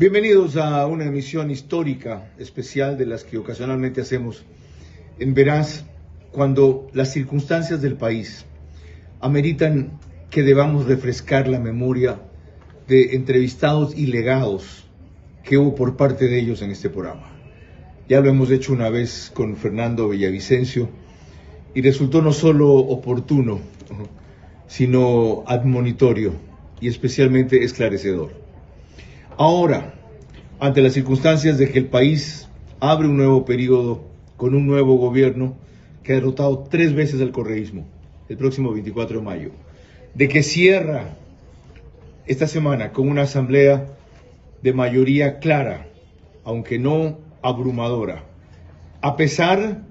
Bienvenidos a una emisión histórica, especial, de las que ocasionalmente hacemos en Veraz, cuando las circunstancias del país ameritan que debamos refrescar la memoria de entrevistados y legados que hubo por parte de ellos en este programa. Ya lo hemos hecho una vez con Fernando Villavicencio y resultó no solo oportuno, sino admonitorio y especialmente esclarecedor. Ahora, ante las circunstancias de que el país abre un nuevo periodo con un nuevo gobierno que ha derrotado 3 veces al correísmo el próximo 24 de mayo, de que cierra esta semana con una asamblea de mayoría clara, aunque no abrumadora, a pesar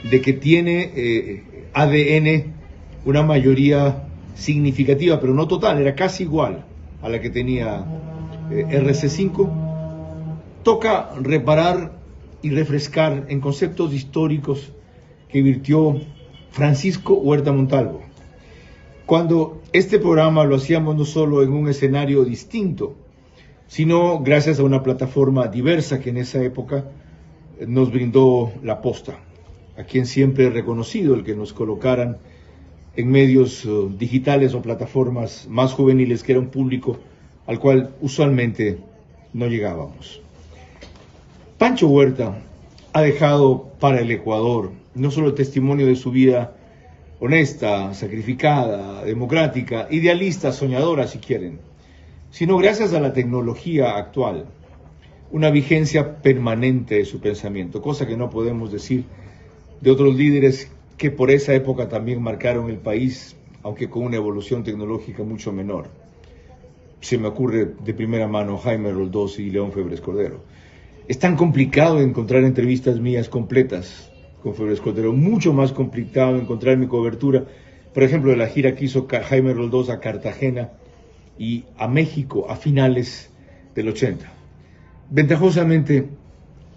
de que tiene ADN una mayoría significativa, pero no total, era casi igual a la que tenía RC5, toca reparar y refrescar en conceptos históricos que virtió Francisco Huerta Montalvo. Cuando este programa lo hacíamos no solo en un escenario distinto, sino gracias a una plataforma diversa que en esa época nos brindó La Posta, a quien siempre he reconocido el que nos colocaran en medios digitales o plataformas más juveniles, que era un público al cual usualmente no llegábamos. Pancho Huerta ha dejado para el Ecuador no solo el testimonio de su vida honesta, sacrificada, democrática, idealista, soñadora si quieren, sino gracias a la tecnología actual, una vigencia permanente de su pensamiento, cosa que no podemos decir de otros líderes que por esa época también marcaron el país, aunque con una evolución tecnológica mucho menor. Se me ocurre de primera mano Jaime Roldós y León Febres Cordero. Es tan complicado encontrar entrevistas mías completas con Febres Cordero, mucho más complicado encontrar mi cobertura, por ejemplo, de la gira que hizo Jaime Roldós a Cartagena y a México a finales del 80. Ventajosamente,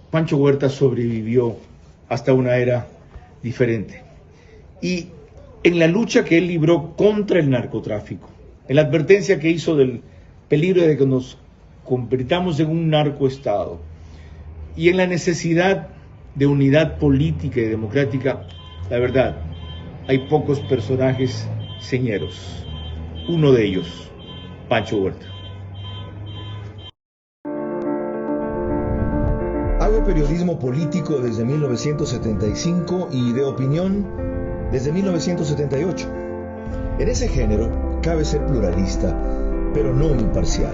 Pancho Huerta sobrevivió hasta una era diferente. Y en la lucha que él libró contra el narcotráfico, en la advertencia que hizo del peligro de que nos convirtamos en un narcoestado y en la necesidad de unidad política y democrática, la verdad, hay pocos personajes señeros. Uno de ellos, Pancho Huerta. Hago periodismo político desde 1975 y de opinión desde 1978. En ese género cabe ser pluralista, pero no imparcial.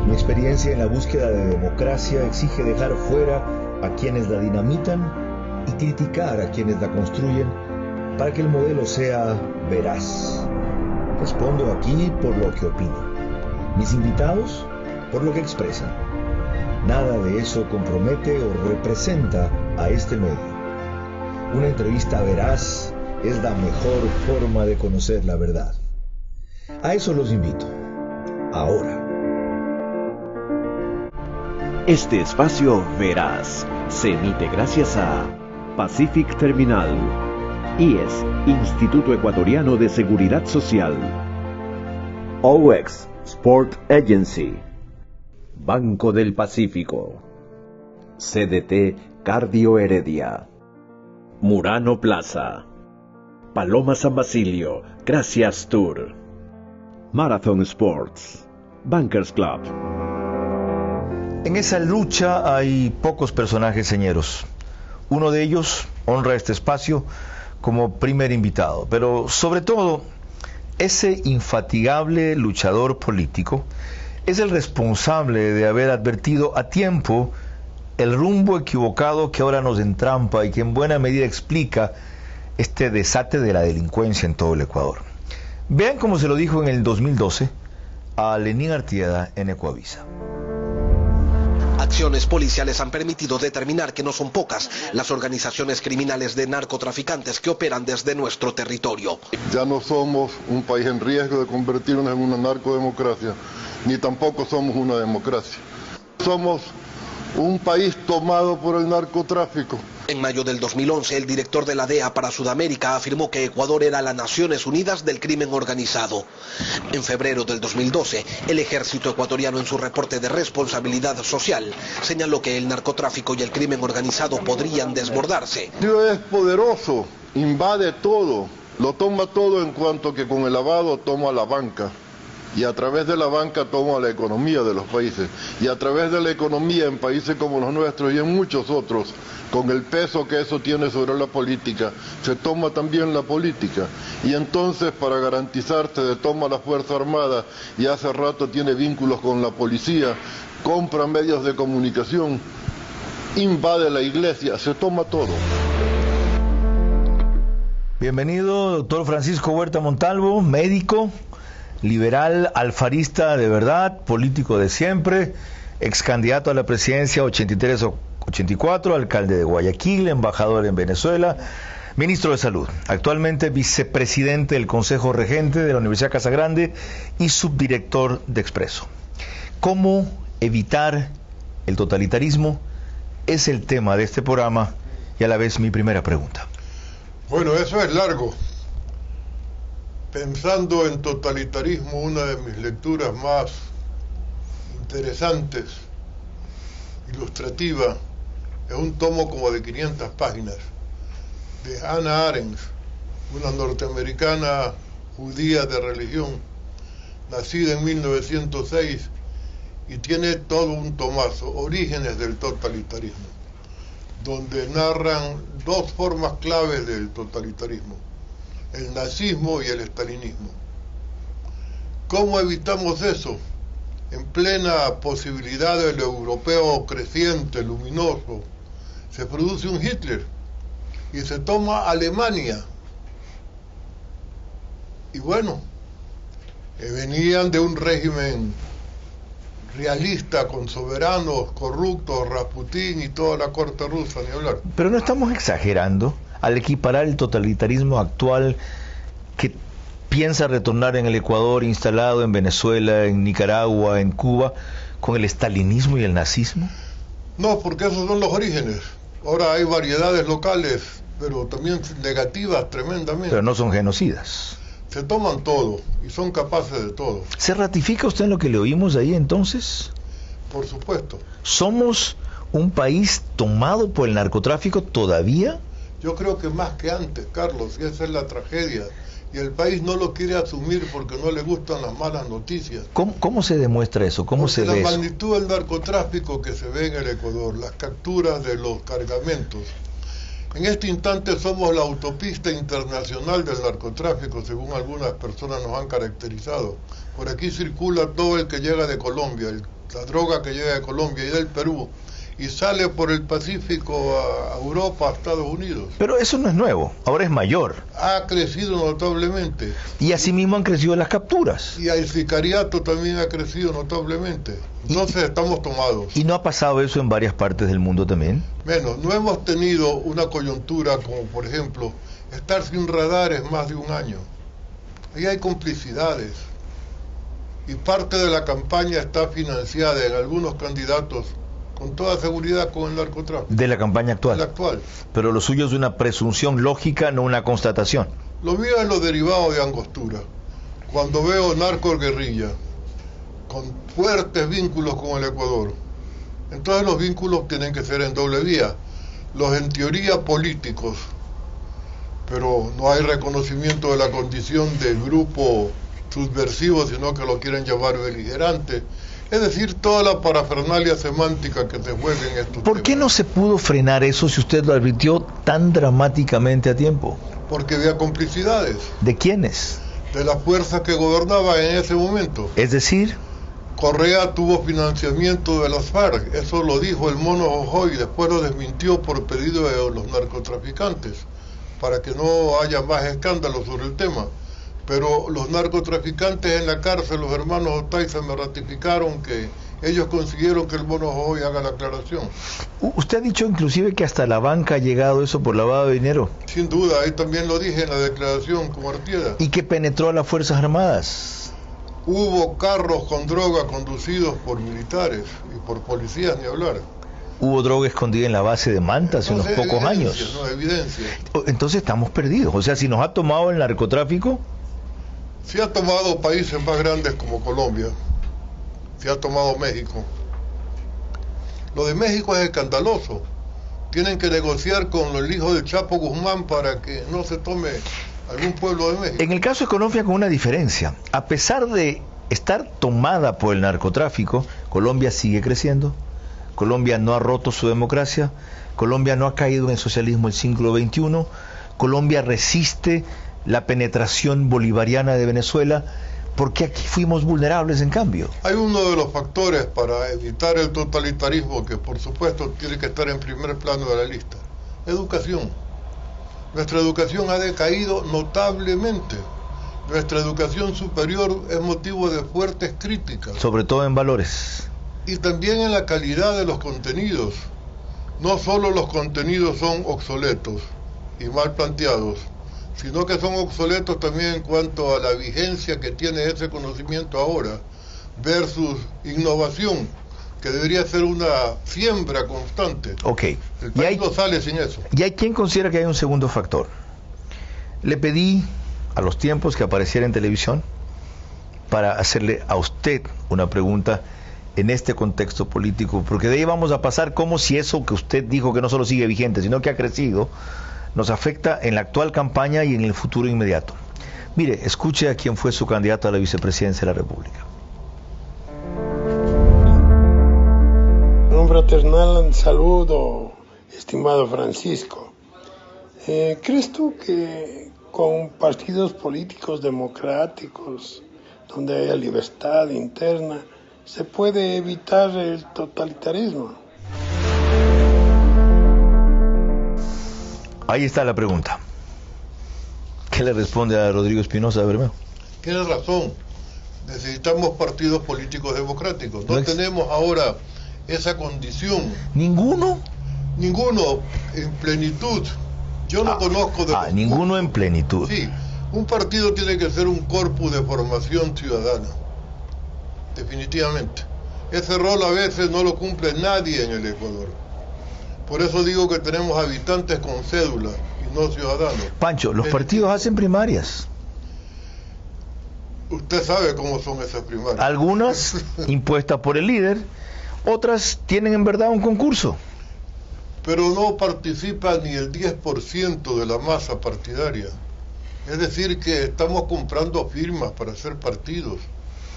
Mi experiencia en la búsqueda de democracia exige dejar fuera a quienes la dinamitan y criticar a quienes la construyen para que el modelo sea veraz. Respondo aquí por lo que opino. Mis invitados por lo que expresan. Nada de eso compromete o representa a este medio. Una entrevista veraz es la mejor forma de conocer la verdad. A eso los invito. Ahora. Este espacio Veraz se emite gracias a Pacific Terminal, IES, Instituto Ecuatoriano de Seguridad Social, OX Sport Agency, Banco del Pacífico, CDT Cardio Heredia, Murano Plaza, Paloma San Basilio, Gracias Tour, Marathon Sports, Bankers Club. En esa lucha hay pocos personajes señeros. Uno de ellos honra este espacio como primer invitado, pero sobre todo, ese infatigable luchador político es el responsable de haber advertido a tiempo el rumbo equivocado que ahora nos entrampa y que en buena medida explica este desate de la delincuencia en todo el Ecuador. Vean cómo se lo dijo en el 2012 a Lenín Artieda en Ecuavisa. Acciones policiales han permitido determinar que no son pocas las organizaciones criminales de narcotraficantes que operan desde nuestro territorio. Ya no somos un país en riesgo de convertirnos en una narcodemocracia, ni tampoco somos una democracia. Somos un país tomado por el narcotráfico. En mayo del 2011, el director de la DEA para Sudamérica afirmó que Ecuador era la Naciones Unidas del crimen organizado. En febrero del 2012, el ejército ecuatoriano en su reporte de responsabilidad social señaló que el narcotráfico y el crimen organizado podrían desbordarse. Es poderoso, invade todo, lo toma todo en cuanto que con el lavado toma la banca. Y a través de la banca toma la economía de los países. Y a través de la economía en países como los nuestros y en muchos otros, con el peso que eso tiene sobre la política, se toma también la política. Y entonces, para garantizarse, se toma la Fuerza Armada y hace rato tiene vínculos con la policía, compra medios de comunicación, invade la iglesia, se toma todo. Bienvenido, doctor Francisco Huerta Montalvo, médico, liberal, alfarista de verdad, político de siempre, ex candidato a la presidencia 83-84, alcalde de Guayaquil, embajador en Venezuela, ministro de Salud, actualmente vicepresidente del Consejo Regente de la Universidad Casagrande y subdirector de Expreso. ¿Cómo evitar el totalitarismo? Es el tema de este programa y a la vez mi primera pregunta. Bueno, eso es largo. Pensando en totalitarismo, una de mis lecturas más interesantes, ilustrativa, es un tomo como de 500 páginas, de Hannah Arendt, una norteamericana judía de religión, nacida en 1906, y tiene todo un tomazo, Orígenes del totalitarismo, donde narran dos formas claves del totalitarismo: el nazismo y el estalinismo. ¿Cómo evitamos eso? En plena posibilidad del europeo creciente, luminoso, se produce un Hitler y se toma Alemania. Y bueno, venían de un régimen realista con soberanos corruptos, Rasputín y toda la corte rusa, ni hablar. Pero no estamos exagerando al equiparar el totalitarismo actual que piensa retornar en el Ecuador, instalado en Venezuela, en Nicaragua, en Cuba, con el estalinismo y el nazismo. No, porque esos son los orígenes. Ahora hay variedades locales, pero también negativas tremendamente. Pero no son genocidas. Se toman todo y son capaces de todo. ¿Se ratifica usted en lo que le oímos ahí entonces? Por supuesto. ¿Somos un país tomado por el narcotráfico todavía? Yo creo que más que antes, Carlos, y esa es la tragedia. Y el país no lo quiere asumir porque no le gustan las malas noticias. ¿Cómo se demuestra eso? ¿Cómo porque se ve eso? La magnitud del narcotráfico que se ve en el Ecuador, las capturas de los cargamentos. En este instante somos la autopista internacional del narcotráfico, según algunas personas nos han caracterizado. Por aquí circula todo el que llega de Colombia, la droga que llega de Colombia y del Perú, y sale por el Pacífico a Europa, a Estados Unidos. Pero eso no es nuevo, ahora es mayor. Ha crecido notablemente. Y asimismo han crecido las capturas. Y el sicariato también ha crecido notablemente. Entonces estamos tomados. ¿Y no ha pasado eso en varias partes del mundo también? Menos, no hemos tenido una coyuntura como, por ejemplo, estar sin radares más de un año. Ahí hay complicidades. Y parte de la campaña está financiada en algunos candidatos con toda seguridad con el narcotráfico. De la campaña actual. De la actual. Pero lo suyo es una presunción lógica, no una constatación. Lo mío es lo derivado de Angostura. Cuando veo narcoguerrilla con fuertes vínculos con el Ecuador, entonces los vínculos tienen que ser en doble vía. Los en teoría políticos, pero no hay reconocimiento de la condición del grupo subversivo, sino que lo quieren llamar beligerante. Es decir, toda la parafernalia semántica que se juega en estos ¿Por qué no se pudo frenar eso si usted lo advirtió tan dramáticamente a tiempo? Porque había complicidades. ¿De quiénes? De las fuerzas que gobernaban en ese momento. Es decir, Correa tuvo financiamiento de las FARC, eso lo dijo el Mono Jojoy, y después lo desmintió por pedido de los narcotraficantes, para que no haya más escándalos sobre el tema. Pero los narcotraficantes en la cárcel, los hermanos Otaiza, me ratificaron que ellos consiguieron que el Mono Jojoy haga la aclaración. Usted ha dicho inclusive que hasta la banca ha llegado eso por lavado de dinero. Sin duda, ahí también lo dije en la declaración como Artieda. ¿Y que penetró a las Fuerzas Armadas? Hubo carros con droga conducidos por militares y por policías, ni hablar. Hubo droga escondida en la base de Manta hace unos pocos años. No, evidencia. Entonces estamos perdidos. O sea, si nos ha tomado el narcotráfico... Se ha tomado países más grandes como Colombia. Se ha tomado México. Lo de México es escandaloso. Tienen que negociar con el hijo del Chapo Guzmán para que no se tome algún pueblo de México. En el caso de Colombia, con una diferencia. A pesar de estar tomada por el narcotráfico, Colombia sigue creciendo. Colombia no ha roto su democracia. Colombia no ha caído en el socialismo del siglo XXI. Colombia resiste la penetración bolivariana de Venezuela, porque aquí fuimos vulnerables en cambio. Hay uno de los factores para evitar el totalitarismo que por supuesto tiene que estar en primer plano de la lista: educación. Nuestra educación ha decaído notablemente. Nuestra educación superior es motivo de fuertes críticas. Sobre todo en valores. Y también en la calidad de los contenidos. No solo los contenidos son obsoletos y mal planteados, sino que son obsoletos también en cuanto a la vigencia que tiene ese conocimiento ahora, versus innovación, que debería ser una siembra constante. Ok. El país no sale sin eso. Y hay quien considera que hay un segundo factor. Le pedí a los tiempos que apareciera en televisión para hacerle a usted una pregunta en este contexto político, porque de ahí vamos a pasar como si eso que usted dijo que no solo sigue vigente, sino que ha crecido, nos afecta en la actual campaña y en el futuro inmediato. Mire, escuche a quien fue su candidato a la vicepresidencia de la República. Un fraternal saludo, estimado Francisco. ¿Crees tú que con partidos políticos democráticos, donde haya libertad interna, se puede evitar el totalitarismo? Ahí está la pregunta. ¿Qué le responde a Rodrigo Espinosa Bermeo? Tienes razón. Necesitamos partidos políticos democráticos. No tenemos ahora esa condición. ¿Ninguno? Ninguno en plenitud. Yo no conozco de... ninguno en plenitud. Sí. Un partido tiene que ser un corpus de formación ciudadana. Definitivamente. Ese rol a veces no lo cumple nadie en el Ecuador. Por eso digo que tenemos habitantes con cédula y no ciudadanos. Pancho, los partidos hacen primarias. Usted sabe cómo son esas primarias. Algunas impuestas por el líder, otras tienen en verdad un concurso. Pero no participa ni el 10% de la masa partidaria. Es decir, que estamos comprando firmas para hacer partidos.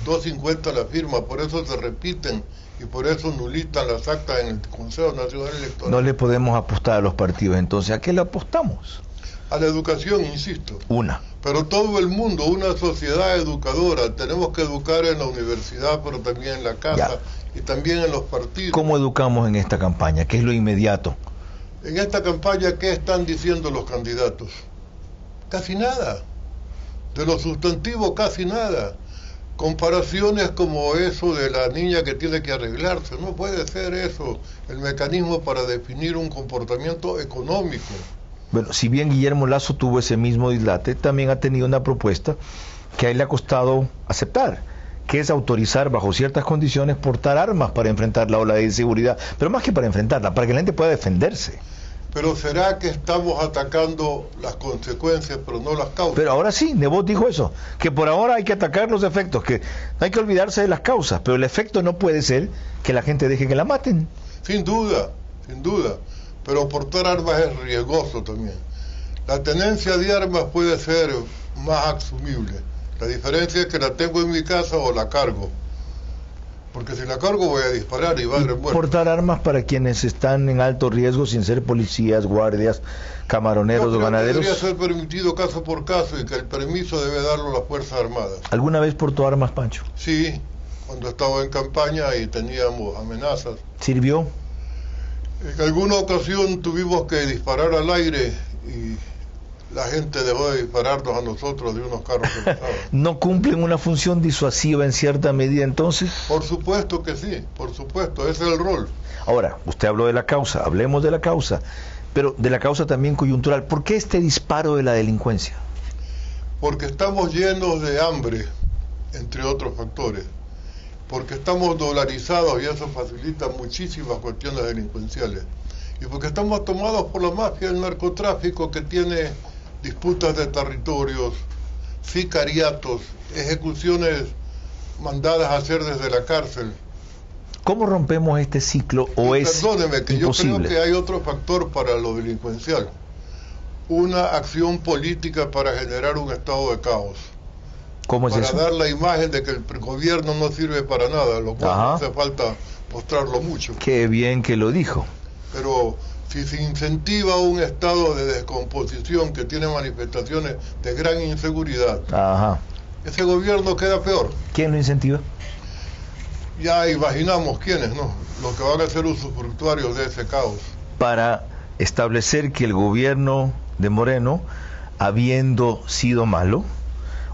2.50 la firma, por eso se repiten y por eso nulitan las actas en el Consejo Nacional Electoral. No le podemos apostar a los partidos, entonces, ¿a qué le apostamos? A la educación, insisto. Una. Pero todo el mundo, una sociedad educadora, tenemos que educar en la universidad, pero también en la casa y también en los partidos. ¿Cómo educamos en esta campaña? ¿Qué es lo inmediato? En esta campaña, ¿qué están diciendo los candidatos? Casi nada. De los sustantivos, casi nada. Comparaciones como eso de la niña que tiene que arreglarse, no puede ser eso el mecanismo para definir un comportamiento económico. Bueno, si bien Guillermo Lasso tuvo ese mismo dislate, también ha tenido una propuesta que a él le ha costado aceptar, que es autorizar bajo ciertas condiciones portar armas para enfrentar la ola de inseguridad, pero más que para enfrentarla, para que la gente pueda defenderse. Pero ¿será que estamos atacando las consecuencias, pero no las causas? Pero ahora sí, Nebot dijo eso, que por ahora hay que atacar los efectos, que no hay que olvidarse de las causas, pero el efecto no puede ser que la gente deje que la maten. Sin duda, pero portar armas es riesgoso también. La tenencia de armas puede ser más asumible. La diferencia es que la tengo en mi casa o la cargo. Porque si la cargo voy a disparar y va a haber muertos. Portar armas para quienes están en alto riesgo sin ser policías, guardias, camaroneros o ganaderos. Debería ser permitido caso por caso y que el permiso debe darlo las Fuerzas Armadas. ¿Alguna vez portó armas, Pancho? Sí, cuando estaba en campaña y teníamos amenazas. ¿Sirvió? En alguna ocasión tuvimos que disparar al aire y la gente dejó de dispararnos a nosotros de unos carros que pasaban. ¿No cumplen una función disuasiva en cierta medida entonces? Por supuesto que sí, por supuesto, ese es el rol. Ahora, usted habló de la causa, hablemos de la causa, pero de la causa también coyuntural. ¿Por qué este disparo de la delincuencia? Porque estamos llenos de hambre, entre otros factores. porque estamos dolarizados y eso facilita muchísimas cuestiones delincuenciales. Y porque estamos tomados por la mafia del narcotráfico, que tiene disputas de territorios, sicariatos, ejecuciones mandadas a hacer desde la cárcel. ¿Cómo rompemos este ciclo o es Perdóneme, que imposible? yo creo que hay otro factor para lo delincuencial. Una acción política para generar un estado de caos. ¿Cómo es para eso? dar la imagen de que el gobierno no sirve para nada, lo cual Ajá. no hace falta mostrarlo mucho. Qué bien que lo dijo. Pero si se incentiva un estado de descomposición que tiene manifestaciones de gran inseguridad, Ajá. ese gobierno queda peor. ¿Quién lo incentiva? Ya imaginamos quiénes, ¿no? Los que van a ser usufructuarios de ese caos. Para establecer que el gobierno de Moreno, habiendo sido malo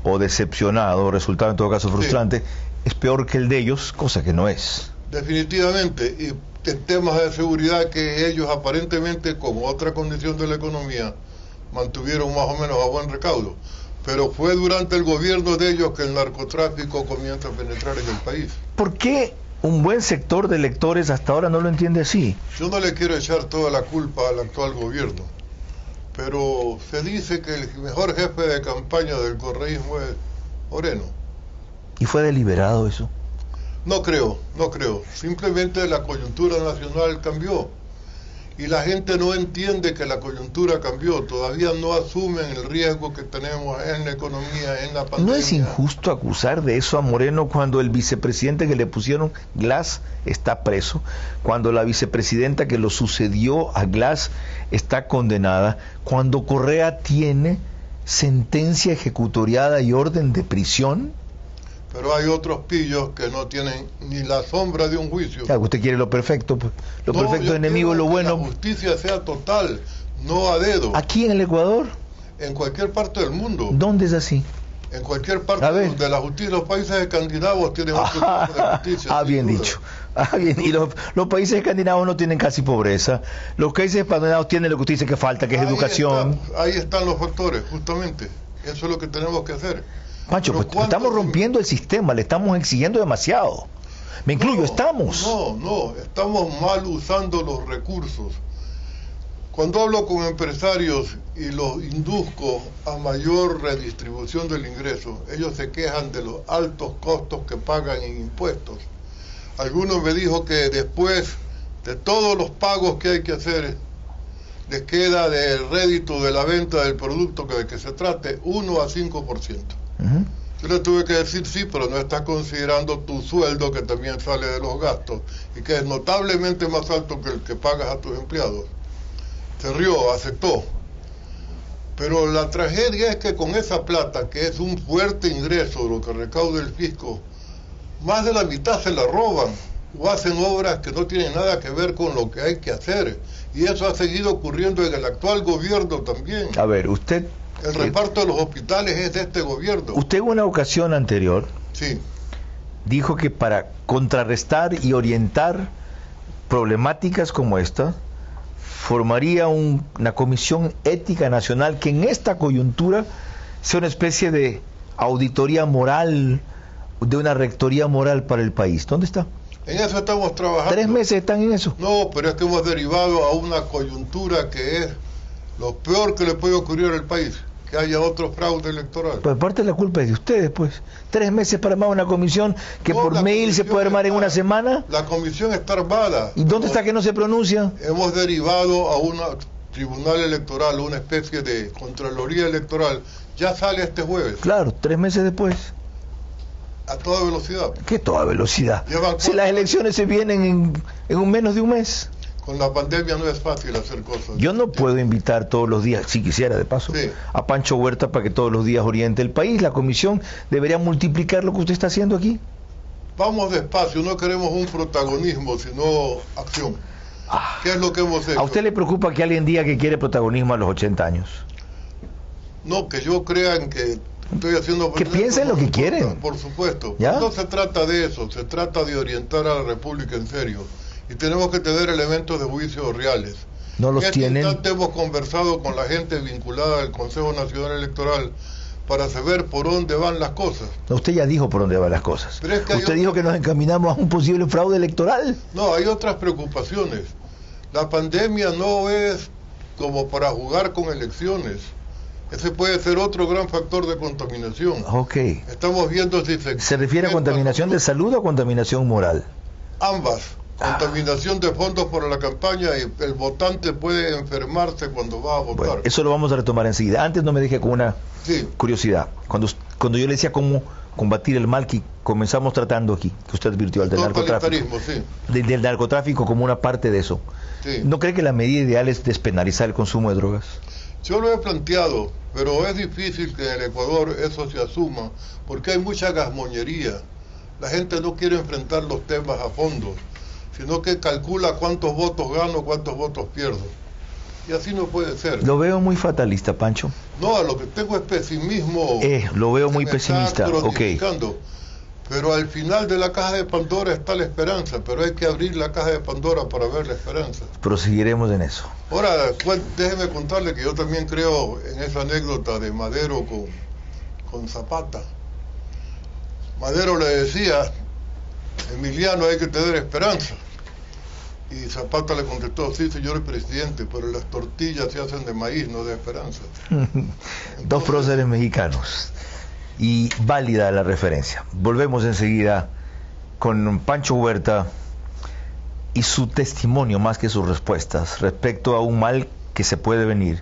o decepcionado, resultado en todo caso frustrante, es peor que el de ellos, cosa que no es. Definitivamente, y en temas de seguridad que ellos aparentemente, con otra condición de la economía, mantuvieron más o menos a buen recaudo. Pero fue durante el gobierno de ellos que el narcotráfico comienza a penetrar en el país. ¿Por qué un buen sector de electores hasta ahora no lo entiende así? Yo no le quiero echar toda la culpa al actual gobierno, pero se dice que el mejor jefe de campaña del correísmo es Moreno. ¿Y fue deliberado eso? No creo. Simplemente la coyuntura nacional cambió. Y la gente no entiende que la coyuntura cambió. Todavía no asumen el riesgo que tenemos en la economía, en la pandemia. ¿No es injusto acusar de eso a Moreno cuando el vicepresidente que le pusieron, Glass, está preso? Cuando la vicepresidenta que lo sucedió a Glass está condenada? Cuando Correa tiene sentencia ejecutoriada y orden de prisión. Pero hay otros pillos que no tienen ni la sombra de un juicio. Claro, usted quiere lo perfecto, pues. Lo No, perfecto yo es enemigo de lo quiero que bueno. la justicia sea total, no a dedo. Aquí en el Ecuador, En cualquier parte del mundo. ¿dónde es así? En cualquier parte A ver. donde la justicia, los países escandinavos tienen otro tipo de justicia. sin Bien duda. dicho. Bien. Y los países escandinavos no tienen casi pobreza. Los países escandinavos tienen lo que usted dice que falta, que es educación. Ahí están los factores, justamente. Eso es lo que tenemos que hacer. Pancho, Pero pues ¿cuánto estamos se- rompiendo el sistema, le estamos exigiendo demasiado. Me incluyo, estamos. No, estamos mal usando los recursos. Cuando hablo con empresarios y los induzco a mayor redistribución del ingreso, ellos se quejan de los altos costos que pagan en impuestos. Algunos me dijo que después de todos los pagos que hay que hacer, les queda del rédito de la venta del producto de que se trate 1 a 5%. Ujú. Yo le tuve que decir sí, pero no estás considerando tu sueldo, que también sale de los gastos y que es notablemente más alto que el que pagas a tus empleados. Se rió, aceptó. Pero la tragedia es que con esa plata, que es un fuerte ingreso de lo que recauda el fisco, más de la mitad se la roban o hacen obras que no tienen nada que ver con lo que hay que hacer. Y eso ha seguido ocurriendo en el actual gobierno también. A ver, usted El reparto de los hospitales es de este gobierno. en una ocasión anterior Sí, dijo que para contrarrestar y orientar problemáticas como esta, formaría una comisión ética nacional que en esta coyuntura sea una especie de auditoría moral, de una rectoría moral para el país. ¿Dónde está? en eso estamos trabajando. 3 meses están en eso. No, pero es que hemos derivado a una coyuntura que es lo peor que le puede ocurrir al país, que haya otro fraude electoral. Pues parte de la culpa es de ustedes, pues. 3 meses para armar una comisión que No, por la mail se comisión puede armar en está- una semana. La comisión está armada. ¿Y dónde está que no se pronuncia? Hemos derivado a un tribunal electoral, una especie de contraloría electoral. Ya sale este jueves, Claro, 3 meses después. a toda velocidad. ¿Qué toda velocidad? Llevan Si 4 las elecciones se vienen en un menos de un mes. Con la pandemia no es fácil hacer cosas. Yo no puedo invitar todos los días, si quisiera de paso, Sí. a Pancho Huerta para que todos los días oriente el país. La comisión debería multiplicar lo que usted está haciendo aquí. Vamos despacio, no queremos un protagonismo, sino acción. ¿Qué es lo que hemos hecho? ¿A usted le preocupa que alguien diga que quiere protagonismo a los 80 años? No, que yo crea en que estoy haciendo... Que piensen lo que quieren. Por supuesto. ¿Ya? No se trata de eso, se trata de orientar a la República en serio. Y tenemos que tener elementos de juicio reales. No los en este tienen. instante hemos conversado con la gente vinculada al Consejo Nacional Electoral para saber por dónde van las cosas. No, usted ya dijo por dónde van las cosas. Pero es que usted dijo que nos encaminamos a un posible fraude electoral. No, hay otras preocupaciones. La pandemia no es como para jugar con elecciones. Ese puede ser otro gran factor de contaminación. Ok. Estamos viendo si ¿Se refiere a contaminación de salud o contaminación moral? Ambas. Contaminación de fondos por la campaña, y el votante puede enfermarse cuando va a votar. Bueno, eso lo vamos a retomar enseguida. Antes no me dejé con una curiosidad. Cuando yo le decía cómo combatir el mal que comenzamos tratando aquí, que usted advirtió al del narcotráfico, del narcotráfico como una parte de eso. Sí. ¿No cree que la medida ideal es despenalizar el consumo de drogas? Yo lo he planteado, pero es difícil que en el Ecuador eso se asuma, porque hay mucha gasmoñería. La gente no quiere enfrentar los temas a fondo, sino que calcula cuántos votos gano, cuántos votos pierdo. Y así no puede ser. Lo veo muy fatalista, Pancho. No, lo que tengo es pesimismo. Lo veo muy pesimista. Okay. Pero al final de la caja de Pandora está la esperanza, pero hay que abrir la caja de Pandora para ver la esperanza. Proseguiremos en eso. Ahora, déjeme contarle que yo también creo en esa anécdota de Madero con Zapata. Madero le decía, Emiliano, hay que tener esperanza. Y Zapata le contestó, sí, señor presidente, pero las tortillas se hacen de maíz, no de esperanza. Dos próceres mexicanos. Y válida la referencia. Volvemos enseguida con Pancho Huerta y su testimonio más que sus respuestas respecto a un mal que se puede venir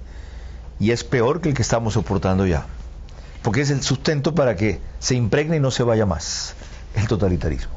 y es peor que el que estamos soportando ya, porque es el sustento para que se impregne y no se vaya más, el totalitarismo.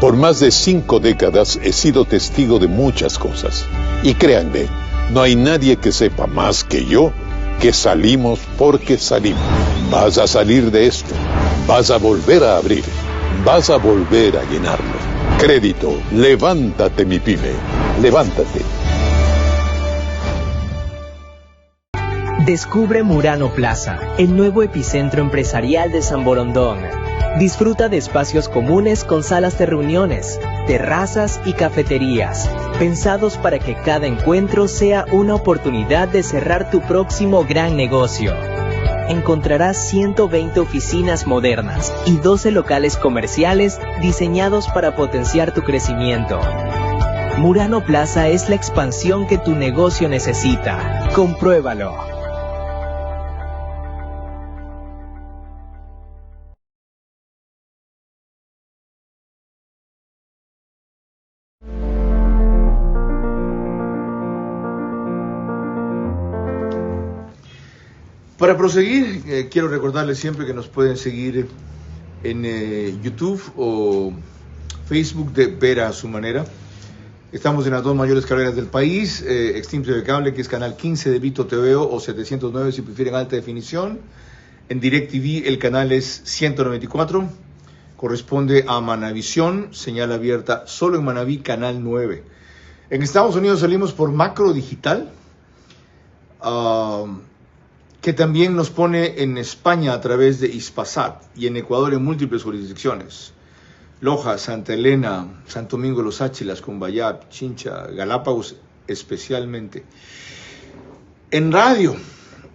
Por más de 5 décadas he sido testigo de muchas cosas. Y créanme, no hay nadie que sepa más que yo que salimos porque salimos. Vas a salir de esto. Vas a volver a abrir. Vas a volver a llenarlo. Crédito, levántate mi pyme. Levántate. Descubre Murano Plaza, el nuevo epicentro empresarial de San Borondón. Disfruta de espacios comunes con salas de reuniones, terrazas y cafeterías, pensados para que cada encuentro sea una oportunidad de cerrar tu próximo gran negocio. Encontrarás 120 oficinas modernas y 12 locales comerciales diseñados para potenciar tu crecimiento. Murano Plaza es la expansión que tu negocio necesita. Compruébalo. Para proseguir, quiero recordarles siempre que nos pueden seguir en YouTube o Facebook de Vera a su manera. Estamos en las dos mayores carreras del país, Extinto de Cable, que es canal 15 de Vito TVO o 709 si prefieren alta definición. En DirecTV el canal es 194, corresponde a Manavisión, señal abierta solo en Manaví, canal 9. En Estados Unidos salimos por Macro Digital, que también nos pone en España a través de Hispasat y en Ecuador en múltiples jurisdicciones. Loja, Santa Elena, Santo Domingo, Los Áchilas, Cumbayá, Chincha, Galápagos especialmente. En radio,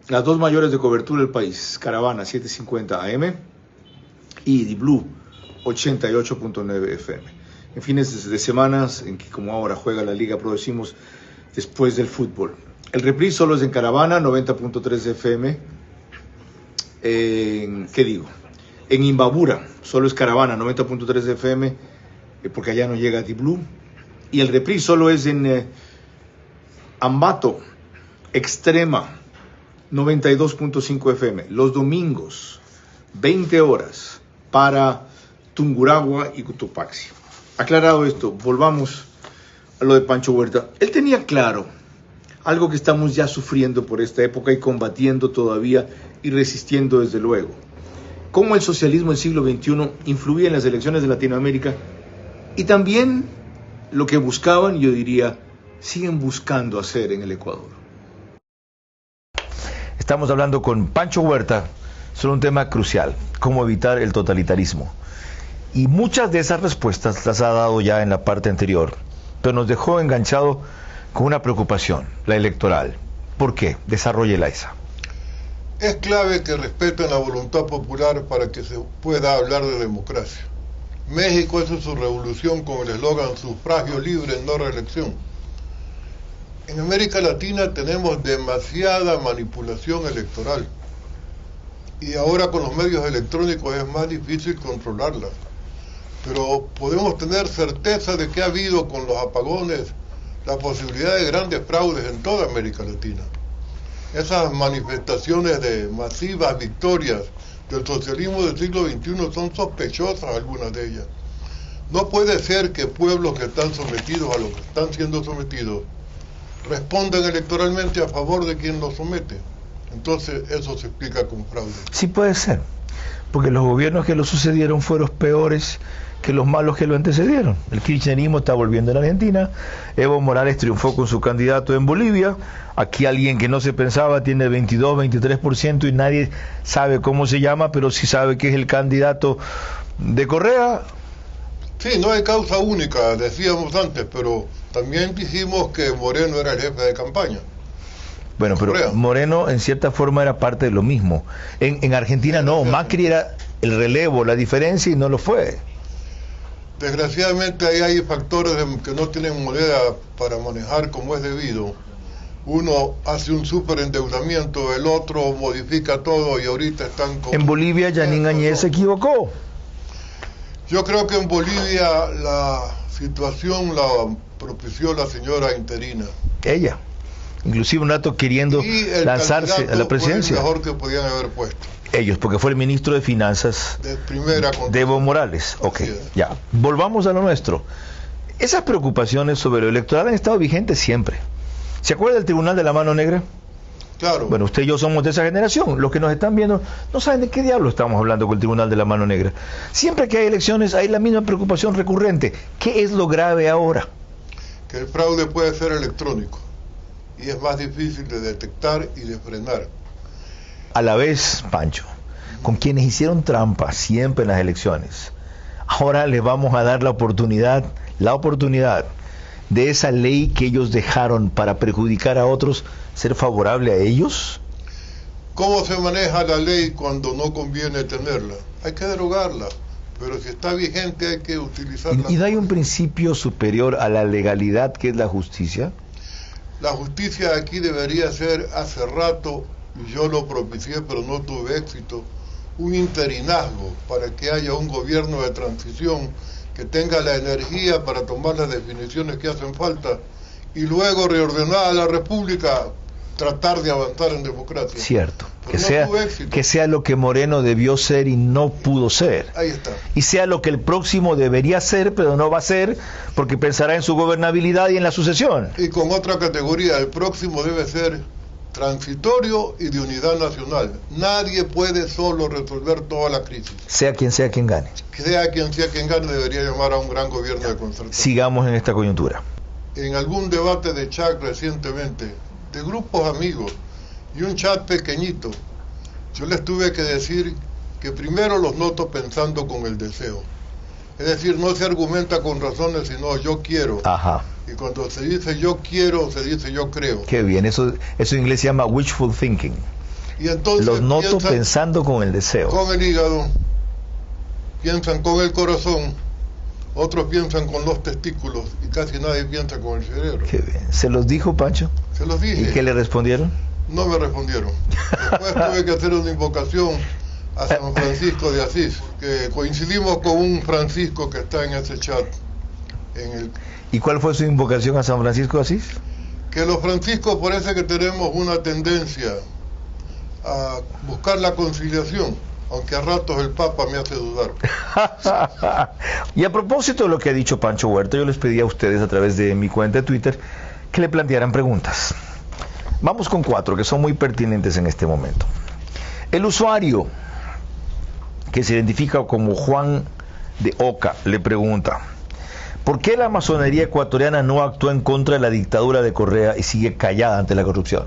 las dos mayores de cobertura del país, Caravana 750 AM y Di Blue 88.9 FM. En fines de semanas, en que como ahora juega la Liga Pro, decimos después del fútbol. El reprise solo es en Caravana, 90.3 FM. En Imbabura, solo es Caravana, 90.3 FM, porque allá no llega Di Blue. Y el reprise solo es en Ambato, Extrema, 92.5 FM. Los domingos, 20 horas, para Tungurahua y Cotopaxi. Aclarado esto, volvamos a lo de Pancho Huerta. Él tenía claro algo que estamos ya sufriendo por esta época y combatiendo todavía y resistiendo desde luego. Cómo el socialismo del siglo XXI influía en las elecciones de Latinoamérica y también lo que buscaban, yo diría, siguen buscando hacer en el Ecuador. Estamos hablando con Pancho Huerta sobre un tema crucial, cómo evitar el totalitarismo. Y muchas de esas respuestas las ha dado ya en la parte anterior, pero nos dejó enganchado con una preocupación, la electoral. ¿Por qué? Desarróllela esa. Es clave que respeten la voluntad popular para que se pueda hablar de democracia. México hizo su revolución con el eslogan sufragio libre, no reelección. En América Latina tenemos demasiada manipulación electoral y ahora con los medios electrónicos es más difícil controlarla. Pero podemos tener certeza de que ha habido con los apagones la posibilidad de grandes fraudes en toda América Latina. Esas manifestaciones de masivas victorias del socialismo del siglo XXI son sospechosas, algunas de ellas. No puede ser que pueblos que están sometidos a lo que están siendo sometidos respondan electoralmente a favor de quien los somete. Entonces eso se explica con fraude. Sí puede ser, porque los gobiernos que lo sucedieron fueron peores que los malos que lo antecedieron. El kirchnerismo está volviendo en Argentina, Evo Morales triunfó con su candidato en Bolivia, aquí alguien que no se pensaba tiene 22, 23% y nadie sabe cómo se llama, pero sí sabe que es el candidato de Correa. Sí, no hay causa única, decíamos antes, pero también dijimos que Moreno era el jefe de campaña. Bueno, pero Correa. Moreno en cierta forma era parte de lo mismo. En Argentina no, Macri era el relevo, la diferencia y no lo fue. Desgraciadamente ahí hay factores que no tienen moneda para manejar como es debido. Uno hace un superendeudamiento, el otro modifica todo y ahorita están con... En Bolivia Yanín Añez se equivocó. Yo creo que en Bolivia la situación la propició la señora interina. Ella, inclusive un rato queriendo lanzarse a la presidencia. Fue el mejor que podían haber puesto. Ellos, porque fue el ministro de Finanzas de Evo Morales. Ok, ya. Volvamos a lo nuestro. Esas preocupaciones sobre lo electoral han estado vigentes siempre. ¿Se acuerda del Tribunal de la Mano Negra? Claro. Bueno, usted y yo somos de esa generación. Los que nos están viendo no saben de qué diablo estamos hablando con el Tribunal de la Mano Negra. Siempre que hay elecciones hay la misma preocupación recurrente. ¿Qué es lo grave ahora? Que el fraude puede ser electrónico y es más difícil de detectar y de frenar. A la vez, Pancho, con quienes hicieron trampa siempre en las elecciones, ahora les vamos a dar la oportunidad de esa ley que ellos dejaron para perjudicar a otros, ser favorable a ellos. ¿Cómo se maneja la ley cuando no conviene tenerla? Hay que derogarla, pero si está vigente hay que utilizarla. ¿Y no hay un principio superior a la legalidad que es la justicia? La justicia aquí debería ser hace rato, yo lo propicié pero no tuve éxito, un interinazgo para que haya un gobierno de transición que tenga la energía para tomar las definiciones que hacen falta y luego reordenar a la República, tratar de avanzar en democracia. Cierto, que sea lo que Moreno debió ser y no pudo ser. Ahí está. Y sea lo que el próximo debería ser, pero no va a ser, porque pensará en su gobernabilidad y en la sucesión. Y con otra categoría, el próximo debe ser transitorio y de unidad nacional. Nadie puede solo resolver toda la crisis. Sea quien gane. Sea quien gane, debería llamar a un gran gobierno de concertación. Sigamos en esta coyuntura. En algún debate de chat recientemente, de grupos amigos y un chat pequeñito, yo les tuve que decir que primero los noto pensando con el deseo. Es decir, no se argumenta con razones, sino yo quiero. Ajá. Y cuando se dice yo quiero, se dice yo creo. Qué bien, eso en inglés se llama wishful thinking. Y entonces los noto pensando con el deseo. Con el hígado, piensan con el corazón, otros piensan con los testículos y casi nadie piensa con el cerebro. Qué bien. ¿Se los dijo, Pancho? Se los dije. ¿Y qué le respondieron? No me respondieron. Después tuve que hacer una invocación a San Francisco de Asís, que coincidimos con un Francisco que está en ese chat. ¿Y cuál fue su invocación a San Francisco de Asís? Que los franciscos parece que tenemos una tendencia a buscar la conciliación, aunque a ratos el Papa me hace dudar. Y a propósito de lo que ha dicho Pancho Huerta, yo les pedí a ustedes a través de mi cuenta de Twitter que le plantearan preguntas. Vamos con 4 que son muy pertinentes en este momento. El usuario, que se identifica como Juan de Oca, le pregunta: ¿por qué la masonería ecuatoriana no actuó en contra de la dictadura de Correa y sigue callada ante la corrupción?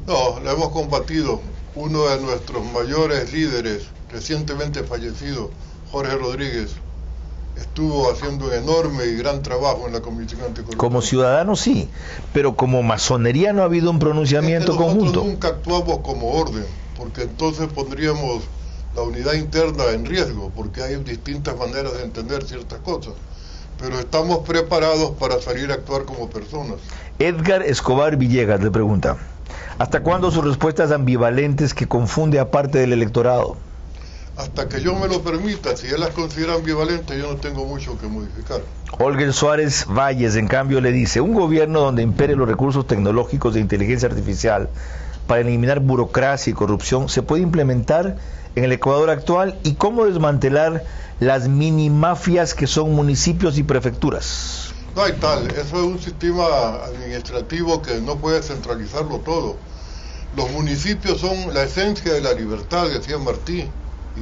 No, la hemos combatido. Uno de nuestros mayores líderes, recientemente fallecido, Jorge Rodríguez, estuvo haciendo un enorme y gran trabajo en la Comisión Anticorrupción. Como ciudadano sí, pero como masonería no ha habido un pronunciamiento conjunto. Nosotros nunca actuamos como orden, porque entonces pondríamos la unidad interna en riesgo, porque hay distintas maneras de entender ciertas cosas. Pero estamos preparados para salir a actuar como personas. Edgar Escobar Villegas le pregunta: ¿hasta cuándo sus respuestas ambivalentes que confunde a parte del electorado? Hasta que yo me lo permita. Si él las considera ambivalentes, yo no tengo mucho que modificar. Olger Suárez Valles, en cambio, le dice: un gobierno donde imperen los recursos tecnológicos de inteligencia artificial para eliminar burocracia y corrupción se puede implementar en el Ecuador actual, y cómo desmantelar las mini mafias que son municipios y prefecturas. No hay tal, eso es un sistema administrativo que no puede centralizarlo todo. Los municipios son la esencia de la libertad, decía Martí,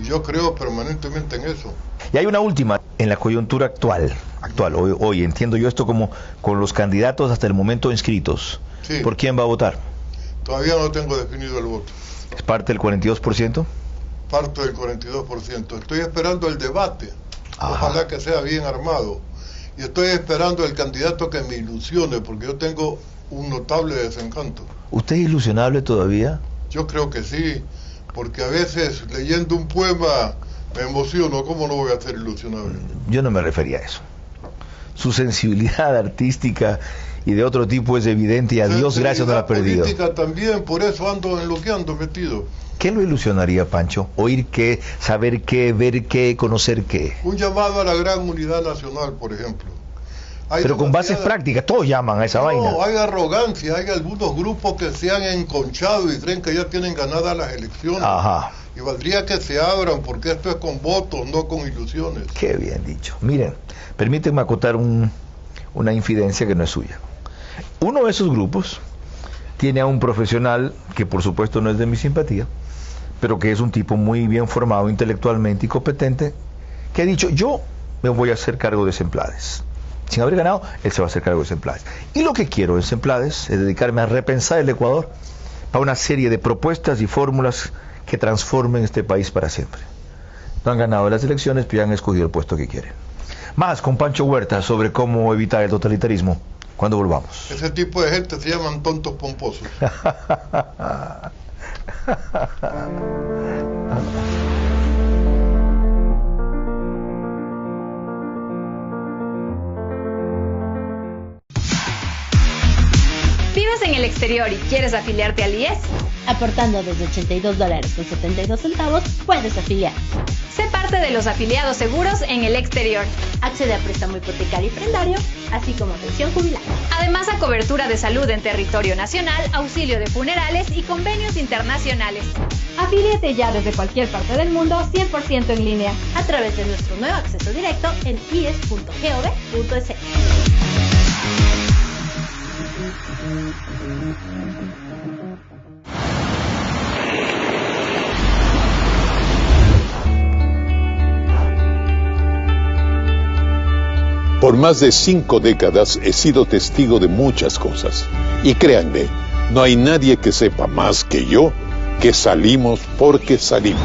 y yo creo permanentemente en eso. Y hay una última, en la coyuntura actual, hoy entiendo yo esto como con los candidatos hasta el momento inscritos. Sí. ¿Por quién va a votar? Todavía no tengo definido el voto. ¿Es parte del 42%? Parte del 42%. Estoy esperando el debate. Ajá. Ojalá que sea bien armado. Y estoy esperando el candidato que me ilusione, porque yo tengo un notable desencanto. ¿Usted es ilusionable todavía? Yo creo que sí, porque a veces leyendo un poema me emociono. ¿Cómo no voy a ser ilusionable? Yo no me refería a eso. Su sensibilidad artística y de otro tipo es evidente, y a Dios gracias no la ha perdido. Política también, por eso ando en lo que ando metido. ¿Qué lo ilusionaría, Pancho? ¿Oír qué, saber qué, ver qué, conocer qué? Un llamado a la gran unidad nacional, por ejemplo. Pero con bases prácticas, todos llaman a esa vaina. No, hay arrogancia, hay algunos grupos que se han enconchado y creen que ya tienen ganadas las elecciones. Ajá. Y valdría que se abran, porque esto es con votos, no con ilusiones. Qué bien dicho. Miren, permítanme acotar una infidencia que no es suya. Uno de esos grupos tiene a un profesional que por supuesto no es de mi simpatía, pero que es un tipo muy bien formado intelectualmente y competente, que ha dicho: yo me voy a hacer cargo de Semplades. Sin haber ganado, él se va a hacer cargo de Semplades. Y lo que quiero en Semplades es dedicarme a repensar el Ecuador para una serie de propuestas y fórmulas que transformen este país para siempre. No han ganado las elecciones, pero ya han escogido el puesto que quieren. Más con Pancho Huerta sobre cómo evitar el totalitarismo cuando volvamos. Ese tipo de gente se llaman tontos pomposos. ¿Vives en el exterior y quieres afiliarte al IES? Aportando desde $82.72 puedes afiliar. Sé parte de los afiliados seguros en el exterior. Accede a préstamo hipotecario y prendario, así como pensión jubilar. Además a cobertura de salud en territorio nacional, auxilio de funerales y convenios internacionales. Afíliate ya desde cualquier parte del mundo, 100% en línea, a través de nuestro nuevo acceso directo en ies.gov.es. Por más de 5 décadas he sido testigo de muchas cosas. Y créanme, no hay nadie que sepa más que yo que salimos porque salimos.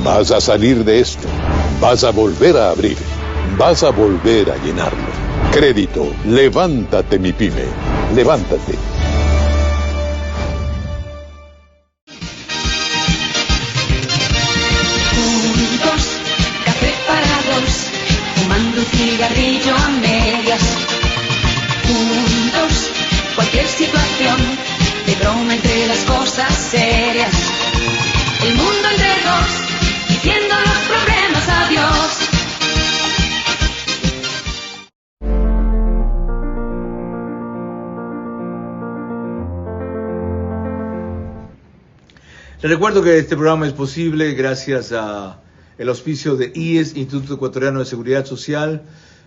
Vas a salir de esto. Vas a volver a abrir. Vas a volver a llenarlo. Crédito, levántate mi pyme. Levántate. Cigarrillo a medias, juntos, cualquier situación, de broma entre las cosas serias, el mundo entre dos, diciendo los problemas adiós. Les recuerdo que este programa es posible gracias a el auspicio de IES, Instituto Ecuatoriano de Seguridad Social,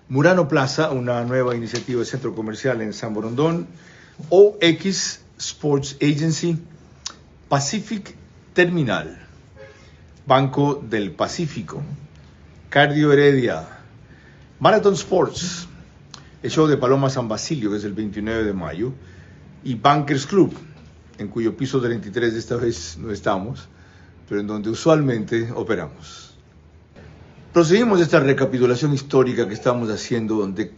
Murano Plaza, una nueva iniciativa de centro comercial en San Borondón, OX Sports Agency, Pacific Terminal, Banco del Pacífico, Cardio Heredia, Marathon Sports, el show de Paloma San Basilio, que es el 29 de mayo, y Bankers Club, en cuyo piso 33 esta vez no estamos, pero en donde usualmente operamos. Proseguimos esta recapitulación histórica que estamos haciendo de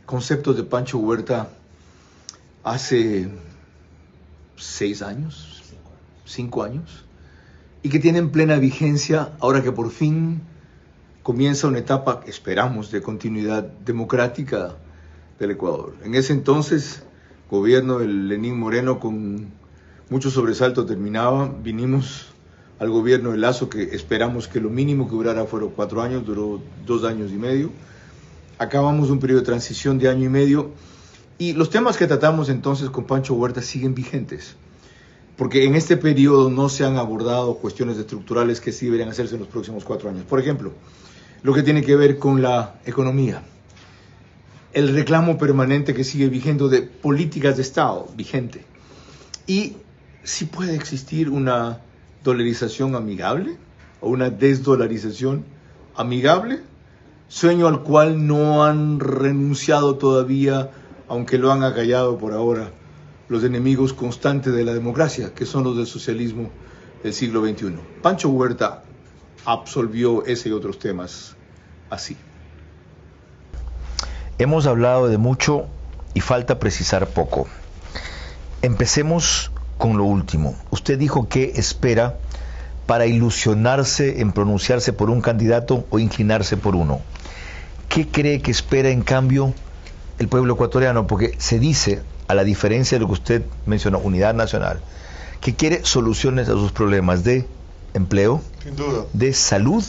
conceptos de Pancho Huerta hace 6 años, 5 años, y que tienen plena vigencia ahora que por fin comienza una etapa, esperamos, de continuidad democrática del Ecuador. En ese entonces, gobierno del Lenín Moreno con mucho sobresalto terminaba, vinimos al gobierno de Lazo, que esperamos que lo mínimo que durara fueron 4 años, duró 2 años y medio. Acabamos un periodo de transición de 1 año y medio, y los temas que tratamos entonces con Pancho Huerta siguen vigentes, porque en este periodo no se han abordado cuestiones estructurales que sí deberían hacerse en los próximos 4 años. Por ejemplo, lo que tiene que ver con la economía, el reclamo permanente que sigue vigente de políticas de Estado vigente, y si puede existir una dolarización amigable o una desdolarización amigable, sueño al cual no han renunciado todavía, aunque lo han acallado por ahora los enemigos constantes de la democracia, que son los del socialismo del siglo XXI. Pancho Huerta absolvió ese y otros temas así. Hemos hablado de mucho y falta precisar poco. Empecemos con lo último. Usted dijo que espera para ilusionarse en pronunciarse por un candidato o inclinarse por uno. ¿Qué cree que espera en cambio el pueblo ecuatoriano? Porque se dice, a la diferencia de lo que usted mencionó, unidad nacional, que quiere soluciones a sus problemas de empleo, sin duda, de salud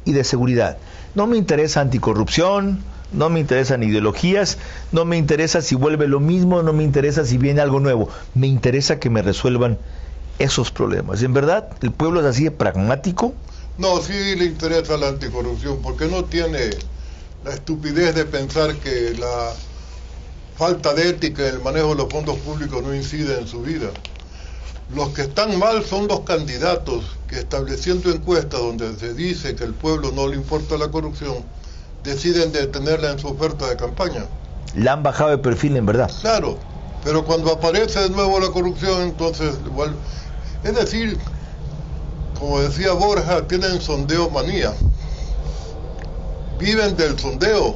y de seguridad. No me interesa anticorrupción, no me interesan ideologías, no me interesa si vuelve lo mismo, no me interesa si viene algo nuevo. Me interesa que me resuelvan esos problemas. ¿En verdad el pueblo es así de pragmático? No, sí le interesa la anticorrupción, porque no tiene la estupidez de pensar que la falta de ética en el manejo de los fondos públicos no incide en su vida. Los que están mal son los candidatos que, estableciendo encuestas donde se dice que al pueblo no le importa la corrupción, deciden detenerla en su oferta de campaña. La han bajado de perfil, en verdad. Claro, pero cuando aparece de nuevo la corrupción, entonces igual. Es decir, como decía Borja, tienen sondeo manía. Viven del sondeo,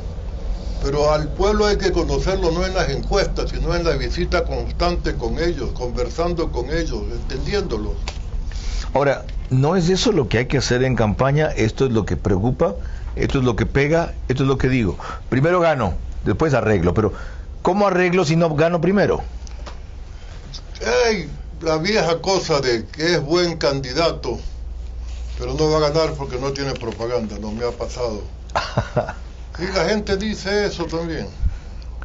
pero al pueblo hay que conocerlo no en las encuestas, sino en la visita constante con ellos, conversando con ellos, entendiéndolos. Ahora, ¿no es eso lo que hay que hacer en campaña? Esto es lo que preocupa, esto es lo que pega, esto es lo que digo. Primero gano, después arreglo, pero ¿cómo arreglo si no gano primero? La vieja cosa de que es buen candidato, pero no va a ganar porque no tiene propaganda, no me ha pasado. Y la gente dice eso también.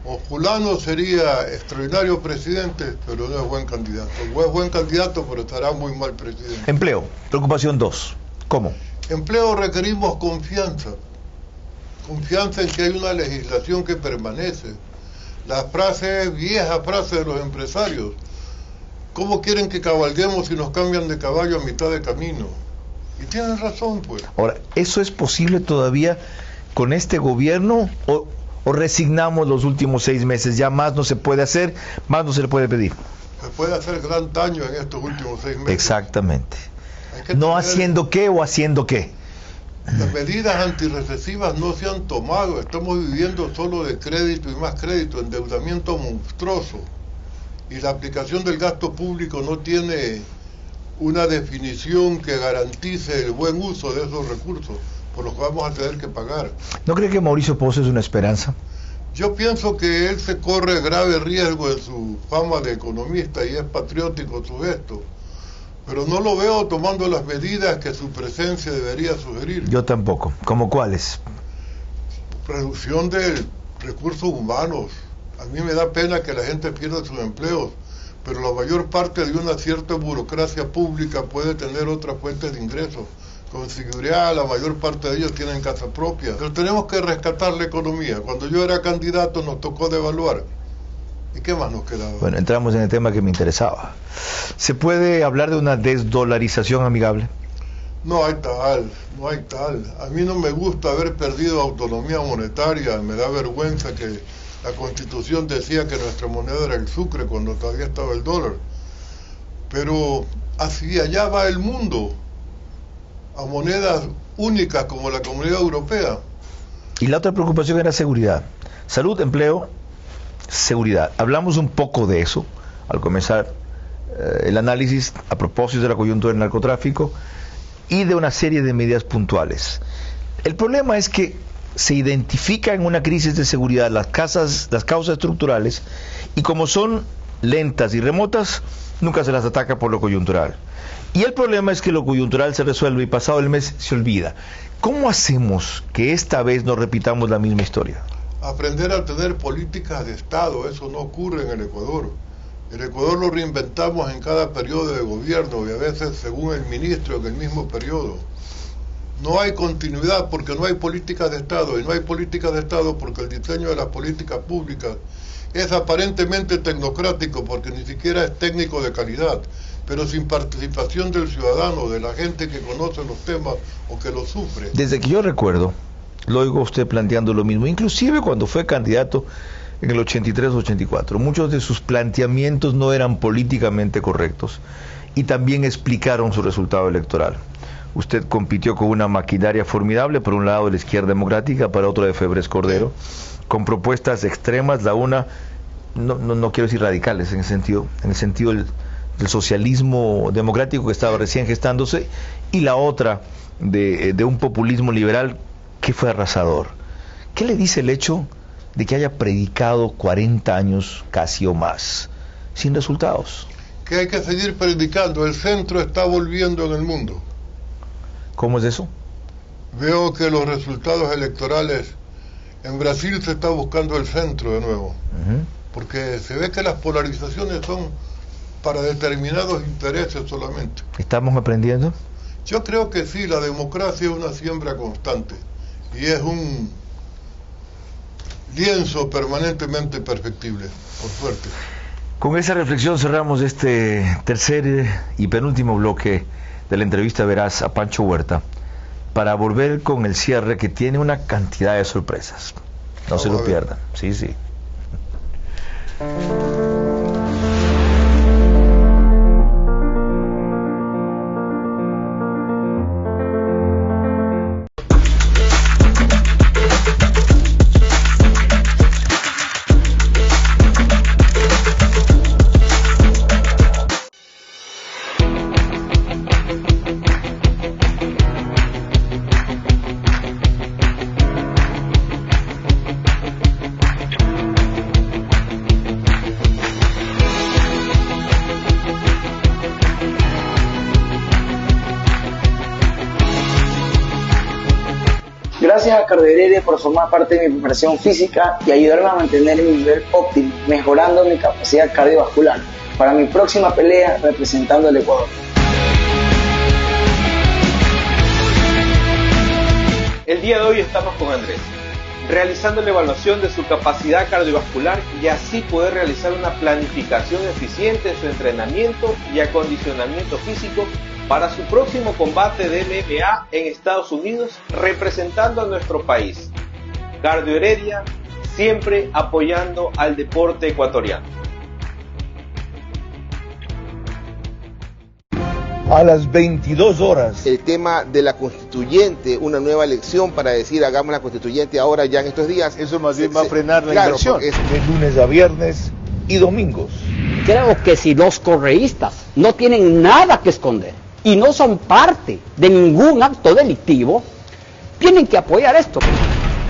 O fulano sería extraordinario presidente, pero no es buen candidato. O es buen candidato, pero estará muy mal presidente. Empleo, preocupación 2. ¿Cómo? Empleo requerimos confianza. Confianza en que hay una legislación que permanece. La frase es vieja frase de los empresarios. ¿Cómo quieren que cabalguemos si nos cambian de caballo a mitad de camino? Y tienen razón, pues. Ahora, ¿eso es posible todavía con este gobierno o resignamos los últimos 6 meses? Ya más no se puede hacer, más no se le puede pedir. Se puede hacer gran daño en estos últimos 6 meses. Exactamente. No haciendo qué o haciendo qué. Las medidas antirrecesivas no se han tomado. Estamos viviendo solo de crédito y más crédito, endeudamiento monstruoso. Y la aplicación del gasto público no tiene una definición que garantice el buen uso de esos recursos, por los que vamos a tener que pagar. ¿No cree que Mauricio Pozo es una esperanza? Yo pienso que él se corre grave riesgo en su fama de economista y es patriótico su gesto, pero no lo veo tomando las medidas que su presencia debería sugerir. Yo tampoco. ¿Cómo cuáles? Reducción de recursos humanos. A mí me da pena que la gente pierda sus empleos, pero la mayor parte de una cierta burocracia pública puede tener otras fuentes de ingresos. Con seguridad, la mayor parte de ellos tienen casa propia. Pero tenemos que rescatar la economía. Cuando yo era candidato nos tocó devaluar. ¿Y qué más nos quedaba? Bueno, entramos en el tema que me interesaba. ¿Se puede hablar de una desdolarización amigable? No hay tal, no hay tal. A mí no me gusta haber perdido autonomía monetaria. Me da vergüenza que la Constitución decía que nuestra moneda era el sucre cuando todavía estaba el dólar. Pero hacia allá va el mundo, a monedas únicas como la Comunidad Europea. Y la otra preocupación era seguridad. Salud, empleo, seguridad. Hablamos un poco de eso al comenzar el análisis a propósito de la coyuntura del narcotráfico y de una serie de medidas puntuales. El problema es que se identifica en una crisis de seguridad las causas estructurales, y como son lentas y remotas, nunca se las ataca por lo coyuntural. Y el problema es que lo coyuntural se resuelve y pasado el mes se olvida. ¿Cómo hacemos que esta vez no repitamos la misma historia? Aprender a tener políticas de Estado, eso no ocurre en el Ecuador. El Ecuador lo reinventamos en cada periodo de gobierno y a veces según el ministro en el mismo periodo. No hay continuidad porque no hay políticas de Estado, y no hay políticas de Estado porque el diseño de las políticas públicas es aparentemente tecnocrático porque ni siquiera es técnico de calidad, pero sin participación del ciudadano, de la gente que conoce los temas o que los sufre. Desde que yo recuerdo, lo oigo usted planteando lo mismo, inclusive cuando fue candidato en el 83-84. Muchos de sus planteamientos no eran políticamente correctos y también explicaron su resultado electoral. Usted compitió con una maquinaria formidable, por un lado de la Izquierda Democrática, para otro de Febres Cordero, con propuestas extremas, la una, no quiero decir radicales en el sentido del socialismo democrático que estaba recién gestándose, y la otra de un populismo liberal que fue arrasador. ¿Qué le dice el hecho de que haya predicado 40 años casi o más, sin resultados? Que hay que seguir predicando, el centro está volviendo en el mundo. ¿Cómo es eso? Veo que los resultados electorales en Brasil se está buscando el centro de nuevo, porque se ve que las polarizaciones son para determinados intereses solamente. ¿Estamos aprendiendo? Yo creo que sí, la democracia es una siembra constante y es un lienzo permanentemente perfectible, por suerte. Con esa reflexión cerramos este tercer y penúltimo bloque de la entrevista Veraz a Pancho Huerta, para volver con el cierre que tiene una cantidad de sorpresas. No se lo pierdan. Sí. Gracias a Cardio Heredia por formar parte de mi preparación física y ayudarme a mantener mi nivel óptimo, mejorando mi capacidad cardiovascular para mi próxima pelea representando al Ecuador. El día de hoy estamos con Andrés, realizando la evaluación de su capacidad cardiovascular y así poder realizar una planificación eficiente en su entrenamiento y acondicionamiento físico para su próximo combate de MMA en Estados Unidos, representando a nuestro país. Cardio Heredia, siempre apoyando al deporte ecuatoriano. A las 22 horas. El tema de la constituyente, una nueva elección para decir hagamos la constituyente ahora ya en estos días. Eso más bien va a frenar la inversión. De lunes a viernes y domingos. Creo que si los correístas no tienen nada que esconder y no son parte de ningún acto delictivo, tienen que apoyar esto.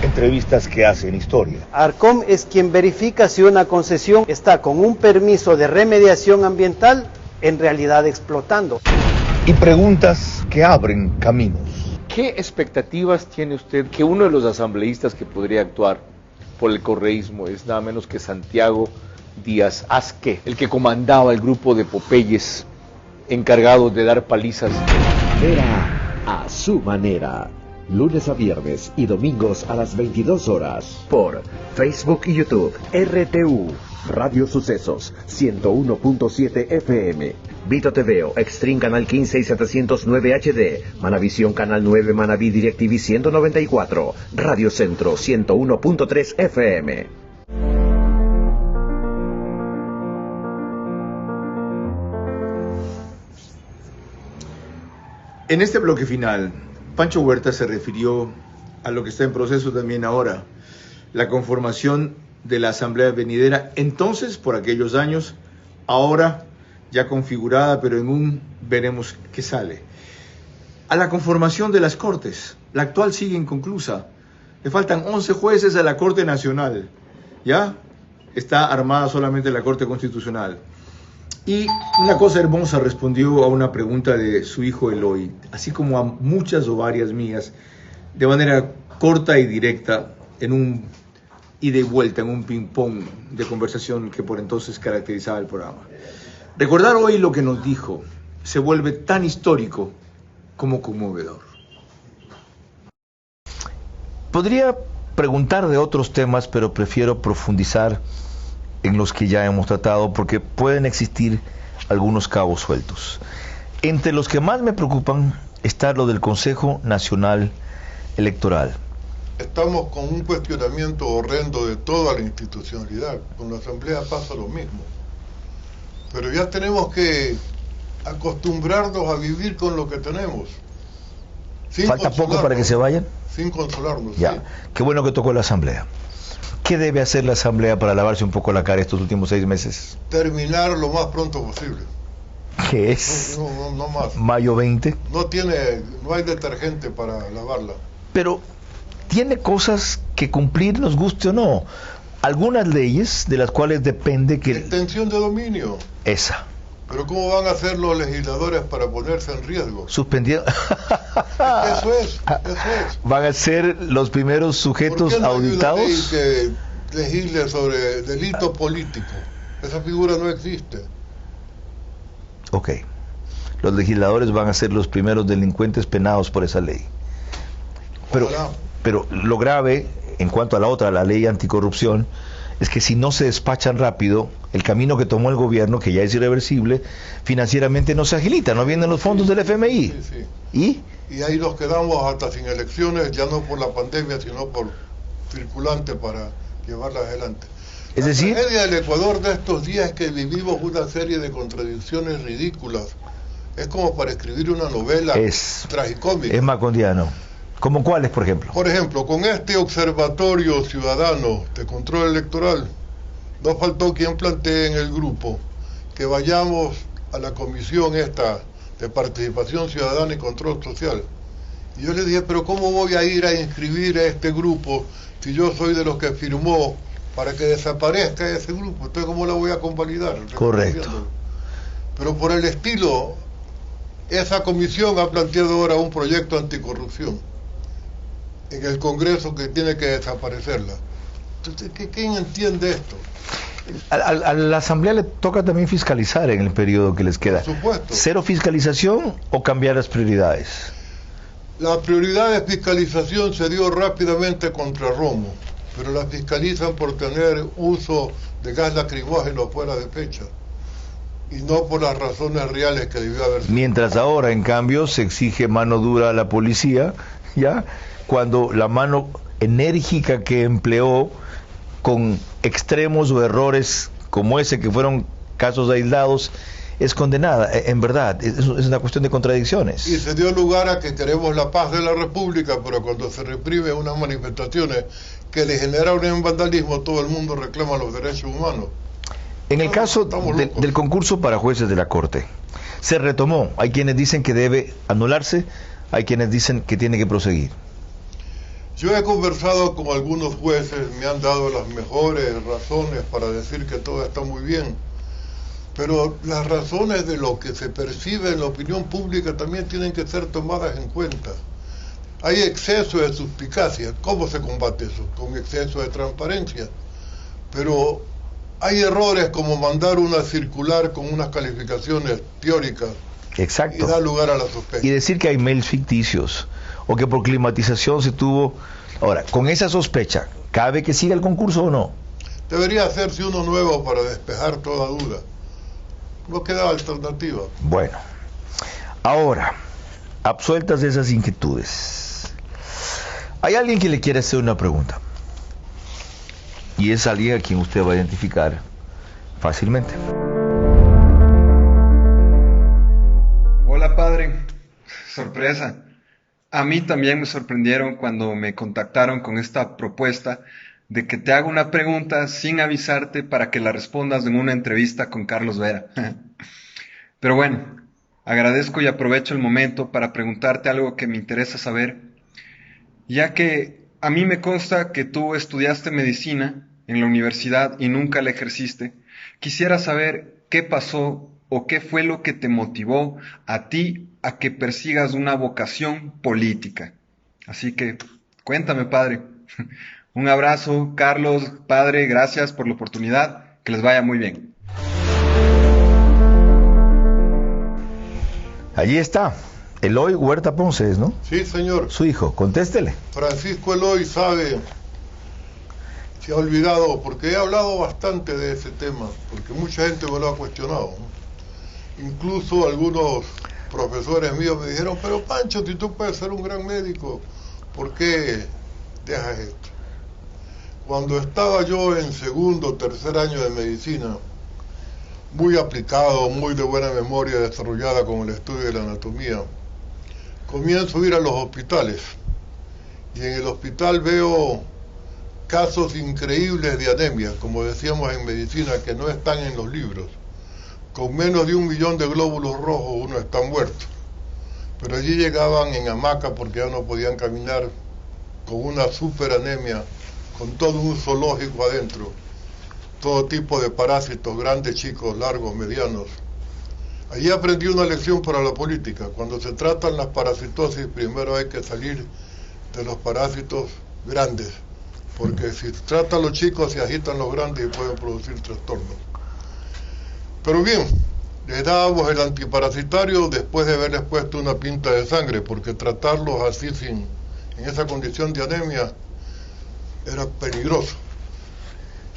Entrevistas que hacen historia. Arcom es quien verifica si una concesión está con un permiso de remediación ambiental en realidad explotando. Y preguntas que abren caminos. ¿Qué expectativas tiene usted que uno de los asambleístas que podría actuar por el correísmo es nada menos que Santiago Díaz Asque, el que comandaba el grupo de Popeyes encargados de dar palizas. Vera a su manera. Lunes a viernes y domingos a las 22 horas. Por Facebook y YouTube. RTU. Radio Sucesos 101.7 FM. Vito TVO, Extreme Canal 15 y 709 HD. Manavisión Canal 9, Manaví DirecTV 194. Radio Centro 101.3 FM. En este bloque final, Pancho Huerta se refirió a lo que está en proceso también ahora, la conformación de la Asamblea Venidera, entonces por aquellos años, ahora ya configurada, pero en un veremos qué sale. A la conformación de las Cortes, la actual sigue inconclusa, le faltan 11 jueces a la Corte Nacional, ya está armada solamente la Corte Constitucional. Y una cosa hermosa respondió a una pregunta de su hijo Eloy, así como a muchas o varias mías, de manera corta y directa, en un ida y vuelta, en un ping-pong de conversación que por entonces caracterizaba el programa. Recordar hoy lo que nos dijo se vuelve tan histórico como conmovedor. Podría preguntar de otros temas, pero prefiero profundizar en los que ya hemos tratado, porque pueden existir algunos cabos sueltos. Entre los que más me preocupan está lo del Consejo Nacional Electoral. Estamos con un cuestionamiento horrendo de toda la institucionalidad. Con la Asamblea pasa lo mismo. Pero ya tenemos que acostumbrarnos a vivir con lo que tenemos. ¿Falta poco para que se vayan? Sin consolarnos. Ya, sí. Qué bueno que tocó la Asamblea. ¿Qué debe hacer la Asamblea para lavarse un poco la cara estos últimos 6 meses? Terminar lo más pronto posible. ¿Qué es? No más. Mayo 20. No hay detergente para lavarla. Pero tiene cosas que cumplir, nos guste o no. Algunas leyes de las cuales depende que... Extensión de dominio. Esa. Pero ¿cómo van a hacer los legisladores para ponerse en riesgo? Suspendiendo. Eso es. Van a ser los primeros sujetos ¿Por qué no auditados. hay una ley que legisle sobre delito político? Esa figura no existe. Ok. Los legisladores van a ser los primeros delincuentes penados por esa ley. Pero lo grave, en cuanto a la otra, la ley anticorrupción, es que si no se despachan rápido, el camino que tomó el gobierno, que ya es irreversible, financieramente no se agilita, no vienen los fondos del FMI. Sí. Y ahí nos quedamos hasta sin elecciones, ya no por la pandemia, sino por circulante para llevarlas adelante. Es decir, la tragedia del Ecuador de estos días es que vivimos una serie de contradicciones ridículas. Es como para escribir una novela tragicómica. Es macondiano. ¿Como cuáles, por ejemplo? Por ejemplo, con este observatorio ciudadano de control electoral, no faltó quien plantee en el grupo que vayamos a la comisión esta de participación ciudadana y control social. Y yo le dije, pero ¿cómo voy a ir a inscribir a este grupo si yo soy de los que firmó para que desaparezca ese grupo? Entonces, ¿cómo la voy a convalidar? Correcto. Pero por el estilo, esa comisión ha planteado ahora un proyecto anticorrupción en el Congreso que tiene que desaparecerla. Entonces, ¿quién entiende esto? A la Asamblea le toca también fiscalizar en el periodo que les queda. Por supuesto. ¿Cero fiscalización o cambiar las prioridades? La prioridad de fiscalización se dio rápidamente contra Romo, pero la fiscalizan por tener uso de gas lacrimógeno fuera de fecha y no por las razones reales que debió haber sido. Mientras ahora, en cambio, se exige mano dura a la policía, ¿ya? Cuando la mano enérgica que empleó con extremos o errores como ese, que fueron casos aislados, es condenada. En verdad, es una cuestión de contradicciones. Y se dio lugar a que queremos la paz de la República, pero cuando se reprime unas manifestaciones que le generan un vandalismo, todo el mundo reclama los derechos humanos. En el caso del concurso para jueces de la Corte, se retomó. Hay quienes dicen que debe anularse, hay quienes dicen que tiene que proseguir. Yo he conversado con algunos jueces, me han dado las mejores razones para decir que todo está muy bien, pero las razones de lo que se percibe en la opinión pública también tienen que ser tomadas en cuenta. Hay exceso de suspicacia. ¿Cómo se combate eso? Con exceso de transparencia. Pero Hay errores como mandar una circular con unas calificaciones teóricas. Exacto. Y da lugar a la sospecha. Y decir que hay mails ficticios o que por climatización se tuvo... Ahora, con esa sospecha, ¿cabe que siga el concurso o no? Debería hacerse uno nuevo para despejar toda duda. No queda alternativa. Bueno, ahora, absueltas de esas inquietudes, hay alguien que le quiere hacer una pregunta. Y es alguien a quien usted va a identificar fácilmente. Hola, padre. Sorpresa. A mí también me sorprendieron cuando me contactaron con esta propuesta de que te haga una pregunta sin avisarte para que la respondas en una entrevista con Carlos Vera. Pero bueno, agradezco y aprovecho el momento para preguntarte algo que me interesa saber, ya que a mí me consta que tú estudiaste medicina en la universidad y nunca la ejerciste. Quisiera saber qué pasó o qué fue lo que te motivó a ti a que persigas una vocación política. Así que, cuéntame, padre. Un abrazo, Carlos, padre, gracias por la oportunidad. Que les vaya muy bien. Allí está, Eloy Huerta Ponce, ¿no? Sí, señor. Su hijo, contéstele. Francisco Eloy sabe, se ha olvidado, porque he hablado bastante de ese tema, porque mucha gente me lo ha cuestionado, ¿no? Incluso algunos profesores míos me dijeron, pero Pancho, si tú puedes ser un gran médico, ¿por qué dejas esto? Cuando estaba yo en segundo o tercer año de medicina, muy aplicado, muy de buena memoria, desarrollada con el estudio de la anatomía, comienzo a ir a los hospitales y en el hospital veo casos increíbles de anemia, como decíamos en medicina, que no están en los libros. Con menos de 1 millón de glóbulos rojos uno está muerto. Pero allí llegaban en hamaca porque ya no podían caminar, con una superanemia, con todo un zoológico adentro, todo tipo de parásitos, grandes, chicos, largos, medianos. Allí aprendí una lección para la política. Cuando se tratan las parasitosis, primero hay que salir de los parásitos grandes, porque si se tratan los chicos se agitan los grandes y pueden producir trastornos. Pero bien, les dábamos el antiparasitario después de haberles puesto una pinta de sangre, porque tratarlos así en esa condición de anemia era peligroso.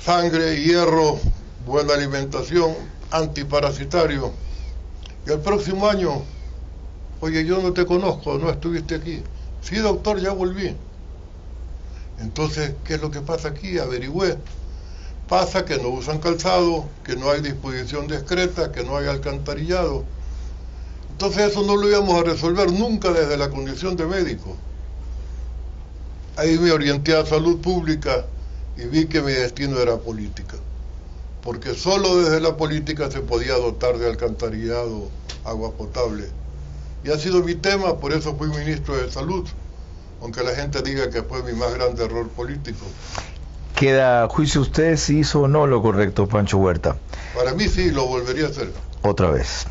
Sangre, hierro, buena alimentación, antiparasitario. Y el próximo año, oye, yo no te conozco, no estuviste aquí. Sí, doctor, ya volví. Entonces, ¿qué es lo que pasa aquí? Averigüé. Pasa que no usan calzado, que no hay disposición discreta, que no hay alcantarillado. Entonces eso no lo íbamos a resolver nunca desde la condición de médico. Ahí me orienté a salud pública y vi que mi destino era política. Porque solo desde la política se podía dotar de alcantarillado, agua potable. Y ha sido mi tema, por eso fui ministro de Salud, aunque la gente diga que fue mi más grande error político. ¿Queda a juicio usted si hizo o no lo correcto, Pancho Huerta? Para mí sí, lo volvería a hacer. Otra vez.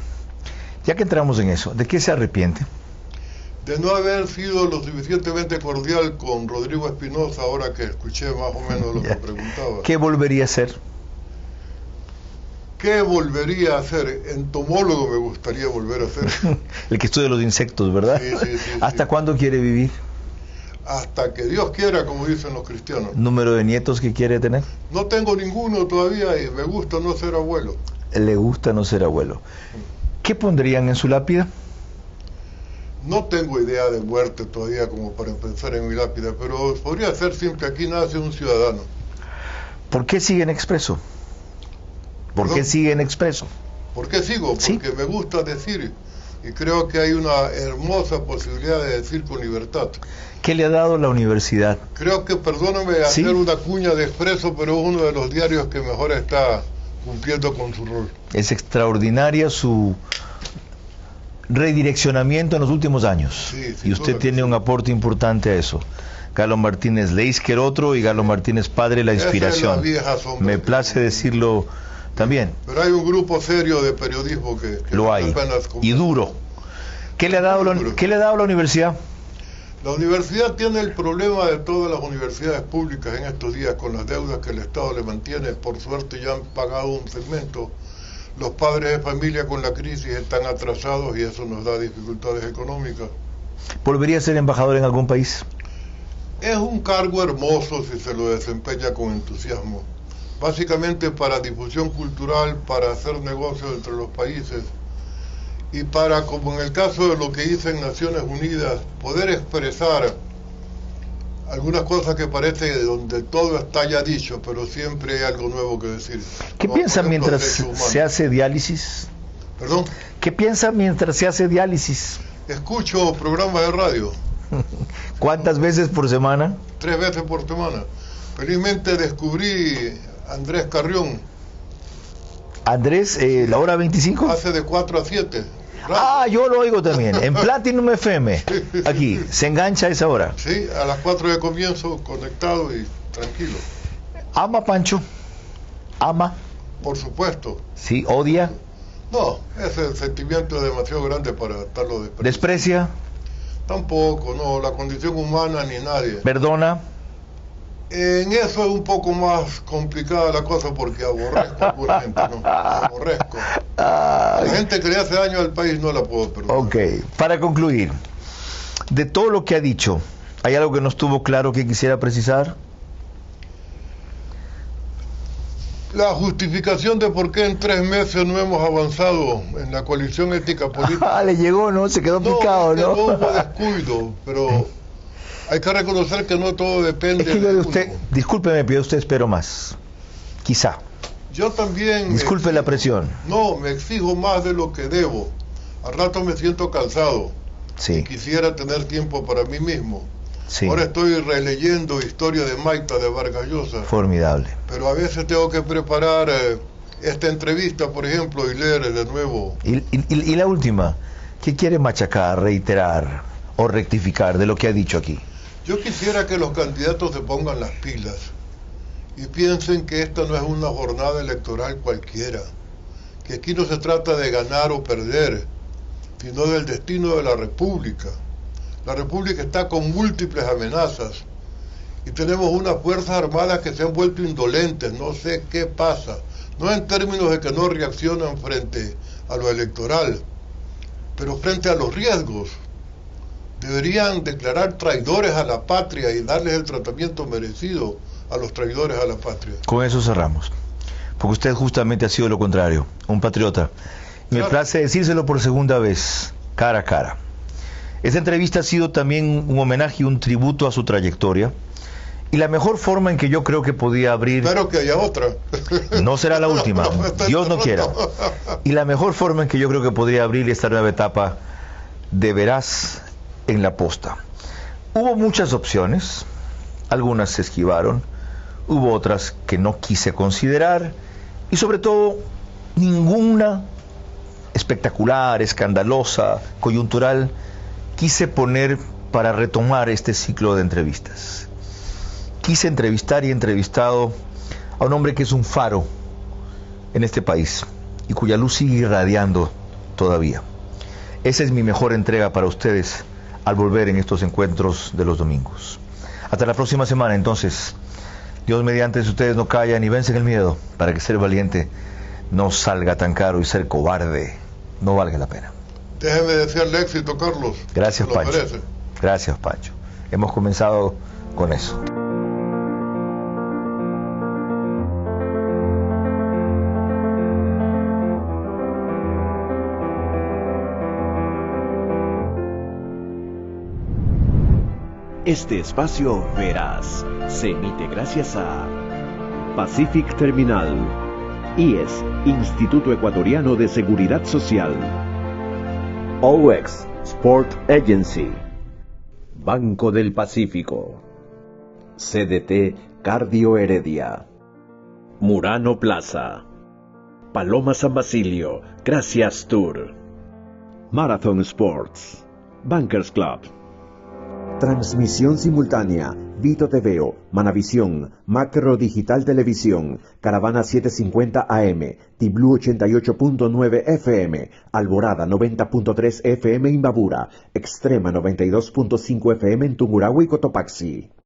Ya que entramos en eso, ¿de qué se arrepiente? De no haber sido lo suficientemente cordial con Rodrigo Espinosa, ahora que escuché más o menos lo que preguntaba. ¿Qué volvería a hacer? ¿Qué volvería a hacer? Entomólogo me gustaría volver a hacer. El que estudia los insectos, ¿verdad? Sí. ¿Hasta cuándo quiere vivir? Hasta que Dios quiera, como dicen los cristianos. ¿Número de nietos que quiere tener? No tengo ninguno todavía y me gusta no ser abuelo. Le gusta no ser abuelo. ¿Qué pondrían en su lápida? No tengo idea de muerte todavía como para pensar en mi lápida, pero podría ser simple, aquí nace un ciudadano. ¿Por qué sigue en Expreso? ¿Por qué sigue en Expreso? ¿Por qué sigo? Porque me gusta decir y creo que hay una hermosa posibilidad de decir con libertad. ¿Qué le ha dado la universidad? Creo que, perdóname hacer una cuña de Expreso, pero es uno de los diarios que mejor está cumpliendo con su rol. Es extraordinaria su redireccionamiento en los últimos años. Y usted tiene un aporte importante a eso. Galo Martínez Leisquer otro y Galo Martínez padre la inspiración. Me place decirlo también. Pero hay un grupo serio de periodismo que lo hay. Y duro. ¿Qué le ha dado la universidad? La universidad tiene el problema de todas las universidades públicas en estos días con las deudas que el Estado le mantiene. Por suerte ya han pagado un segmento. Los padres de familia con la crisis están atrasados y eso nos da dificultades económicas. ¿Volvería a ser embajador en algún país? Es un cargo hermoso si se lo desempeña con entusiasmo. Básicamente para difusión cultural, para hacer negocios entre los países y para, como en el caso de lo que hice en Naciones Unidas, poder expresar algunas cosas que parece donde todo está ya dicho, pero siempre hay algo nuevo que decir. ¿Qué piensa mientras se hace diálisis? ¿Perdón? ¿Qué piensa mientras se hace diálisis? Escucho programas de radio. ¿Cuántas veces por semana? 3 veces por semana. Felizmente descubrí a Andrés Carrión. Andrés, la hora 25. Hace de 4 a 7. Ah, yo lo oigo también, en Platinum FM, aquí, se engancha a esa hora. Sí, a las 4 de comienzo, conectado y tranquilo. ¿Ama Pancho? ¿Ama? Por supuesto. ¿Sí? ¿Odia? No, ese sentimiento es demasiado grande para estarlo despreciando. ¿Desprecia? Tampoco, no, la condición humana ni nadie. ¿Perdona? En eso es un poco más complicada la cosa porque aborrezco a alguna gente, ¿no? Aborrezco. La gente que le hace daño al país no la puedo perdonar. Ok, para concluir, de todo lo que ha dicho, ¿hay algo que no estuvo claro que quisiera precisar? La justificación de por qué en 3 meses no hemos avanzado en la coalición ética política. Le llegó, ¿no? Se quedó picado, ¿no? No hubo descuido, pero hay que reconocer que no todo depende es que yo de usted, discúlpeme, pero usted espero más. Quizá. Yo también... Disculpe la presión. No, me exijo más de lo que debo. Al rato me siento cansado. Sí. Quisiera tener tiempo para mí mismo. Sí. Ahora estoy releyendo Historia de Maita de Vargas Llosa. Formidable. Pero a veces tengo que preparar esta entrevista, por ejemplo, y leer de nuevo. Y la última, ¿qué quiere machacar, reiterar o rectificar de lo que ha dicho aquí? Yo quisiera que los candidatos se pongan las pilas y piensen que esta no es una jornada electoral cualquiera, que aquí no se trata de ganar o perder, sino del destino de la República. La República está con múltiples amenazas y tenemos unas Fuerzas Armadas que se han vuelto indolentes, no sé qué pasa, no en términos de que no reaccionan frente a lo electoral, pero frente a los riesgos. Deberían declarar traidores a la patria y darles el tratamiento merecido a los traidores a la patria. Con eso cerramos, porque usted justamente ha sido lo contrario, un patriota. Me place decírselo por segunda vez, cara a cara. Esta entrevista ha sido también un homenaje y un tributo a su trayectoria, y la mejor forma en que yo creo que podía abrir... Espero que haya otra. No será la última, Dios no quiera. Y la mejor forma en que yo creo que podría abrir esta nueva etapa de Veraz en la Posta. Hubo muchas opciones, algunas se esquivaron, hubo otras que no quise considerar, y sobre todo, ninguna espectacular, escandalosa, coyuntural, quise poner para retomar este ciclo de entrevistas. Quise entrevistar y he entrevistado a un hombre que es un faro en este país y cuya luz sigue irradiando todavía. Esa es mi mejor entrega para ustedes al volver en estos encuentros de los domingos. Hasta la próxima semana, entonces. Dios mediante, si ustedes no callan y vencen el miedo, para que ser valiente no salga tan caro y ser cobarde no valga la pena. Déjeme desearle éxito, Carlos. Gracias, Pancho. Merece. Gracias, Pancho. Hemos comenzado con eso. Este espacio Veraz se emite gracias a Pacific Terminal, IES, Instituto Ecuatoriano de Seguridad Social, OX Sport Agency, Banco del Pacífico, CDT Cardio Heredia, Murano Plaza, Paloma San Basilio, Gracias Tour, Marathon Sports, Bankers Club. Transmisión simultánea Vito TVO, Manavisión, Macro Digital Televisión, Caravana 750 AM, Tiblu 88.9 FM, Alborada 90.3 FM Imbabura, Extrema 92.5 FM en Tungurahua y Cotopaxi.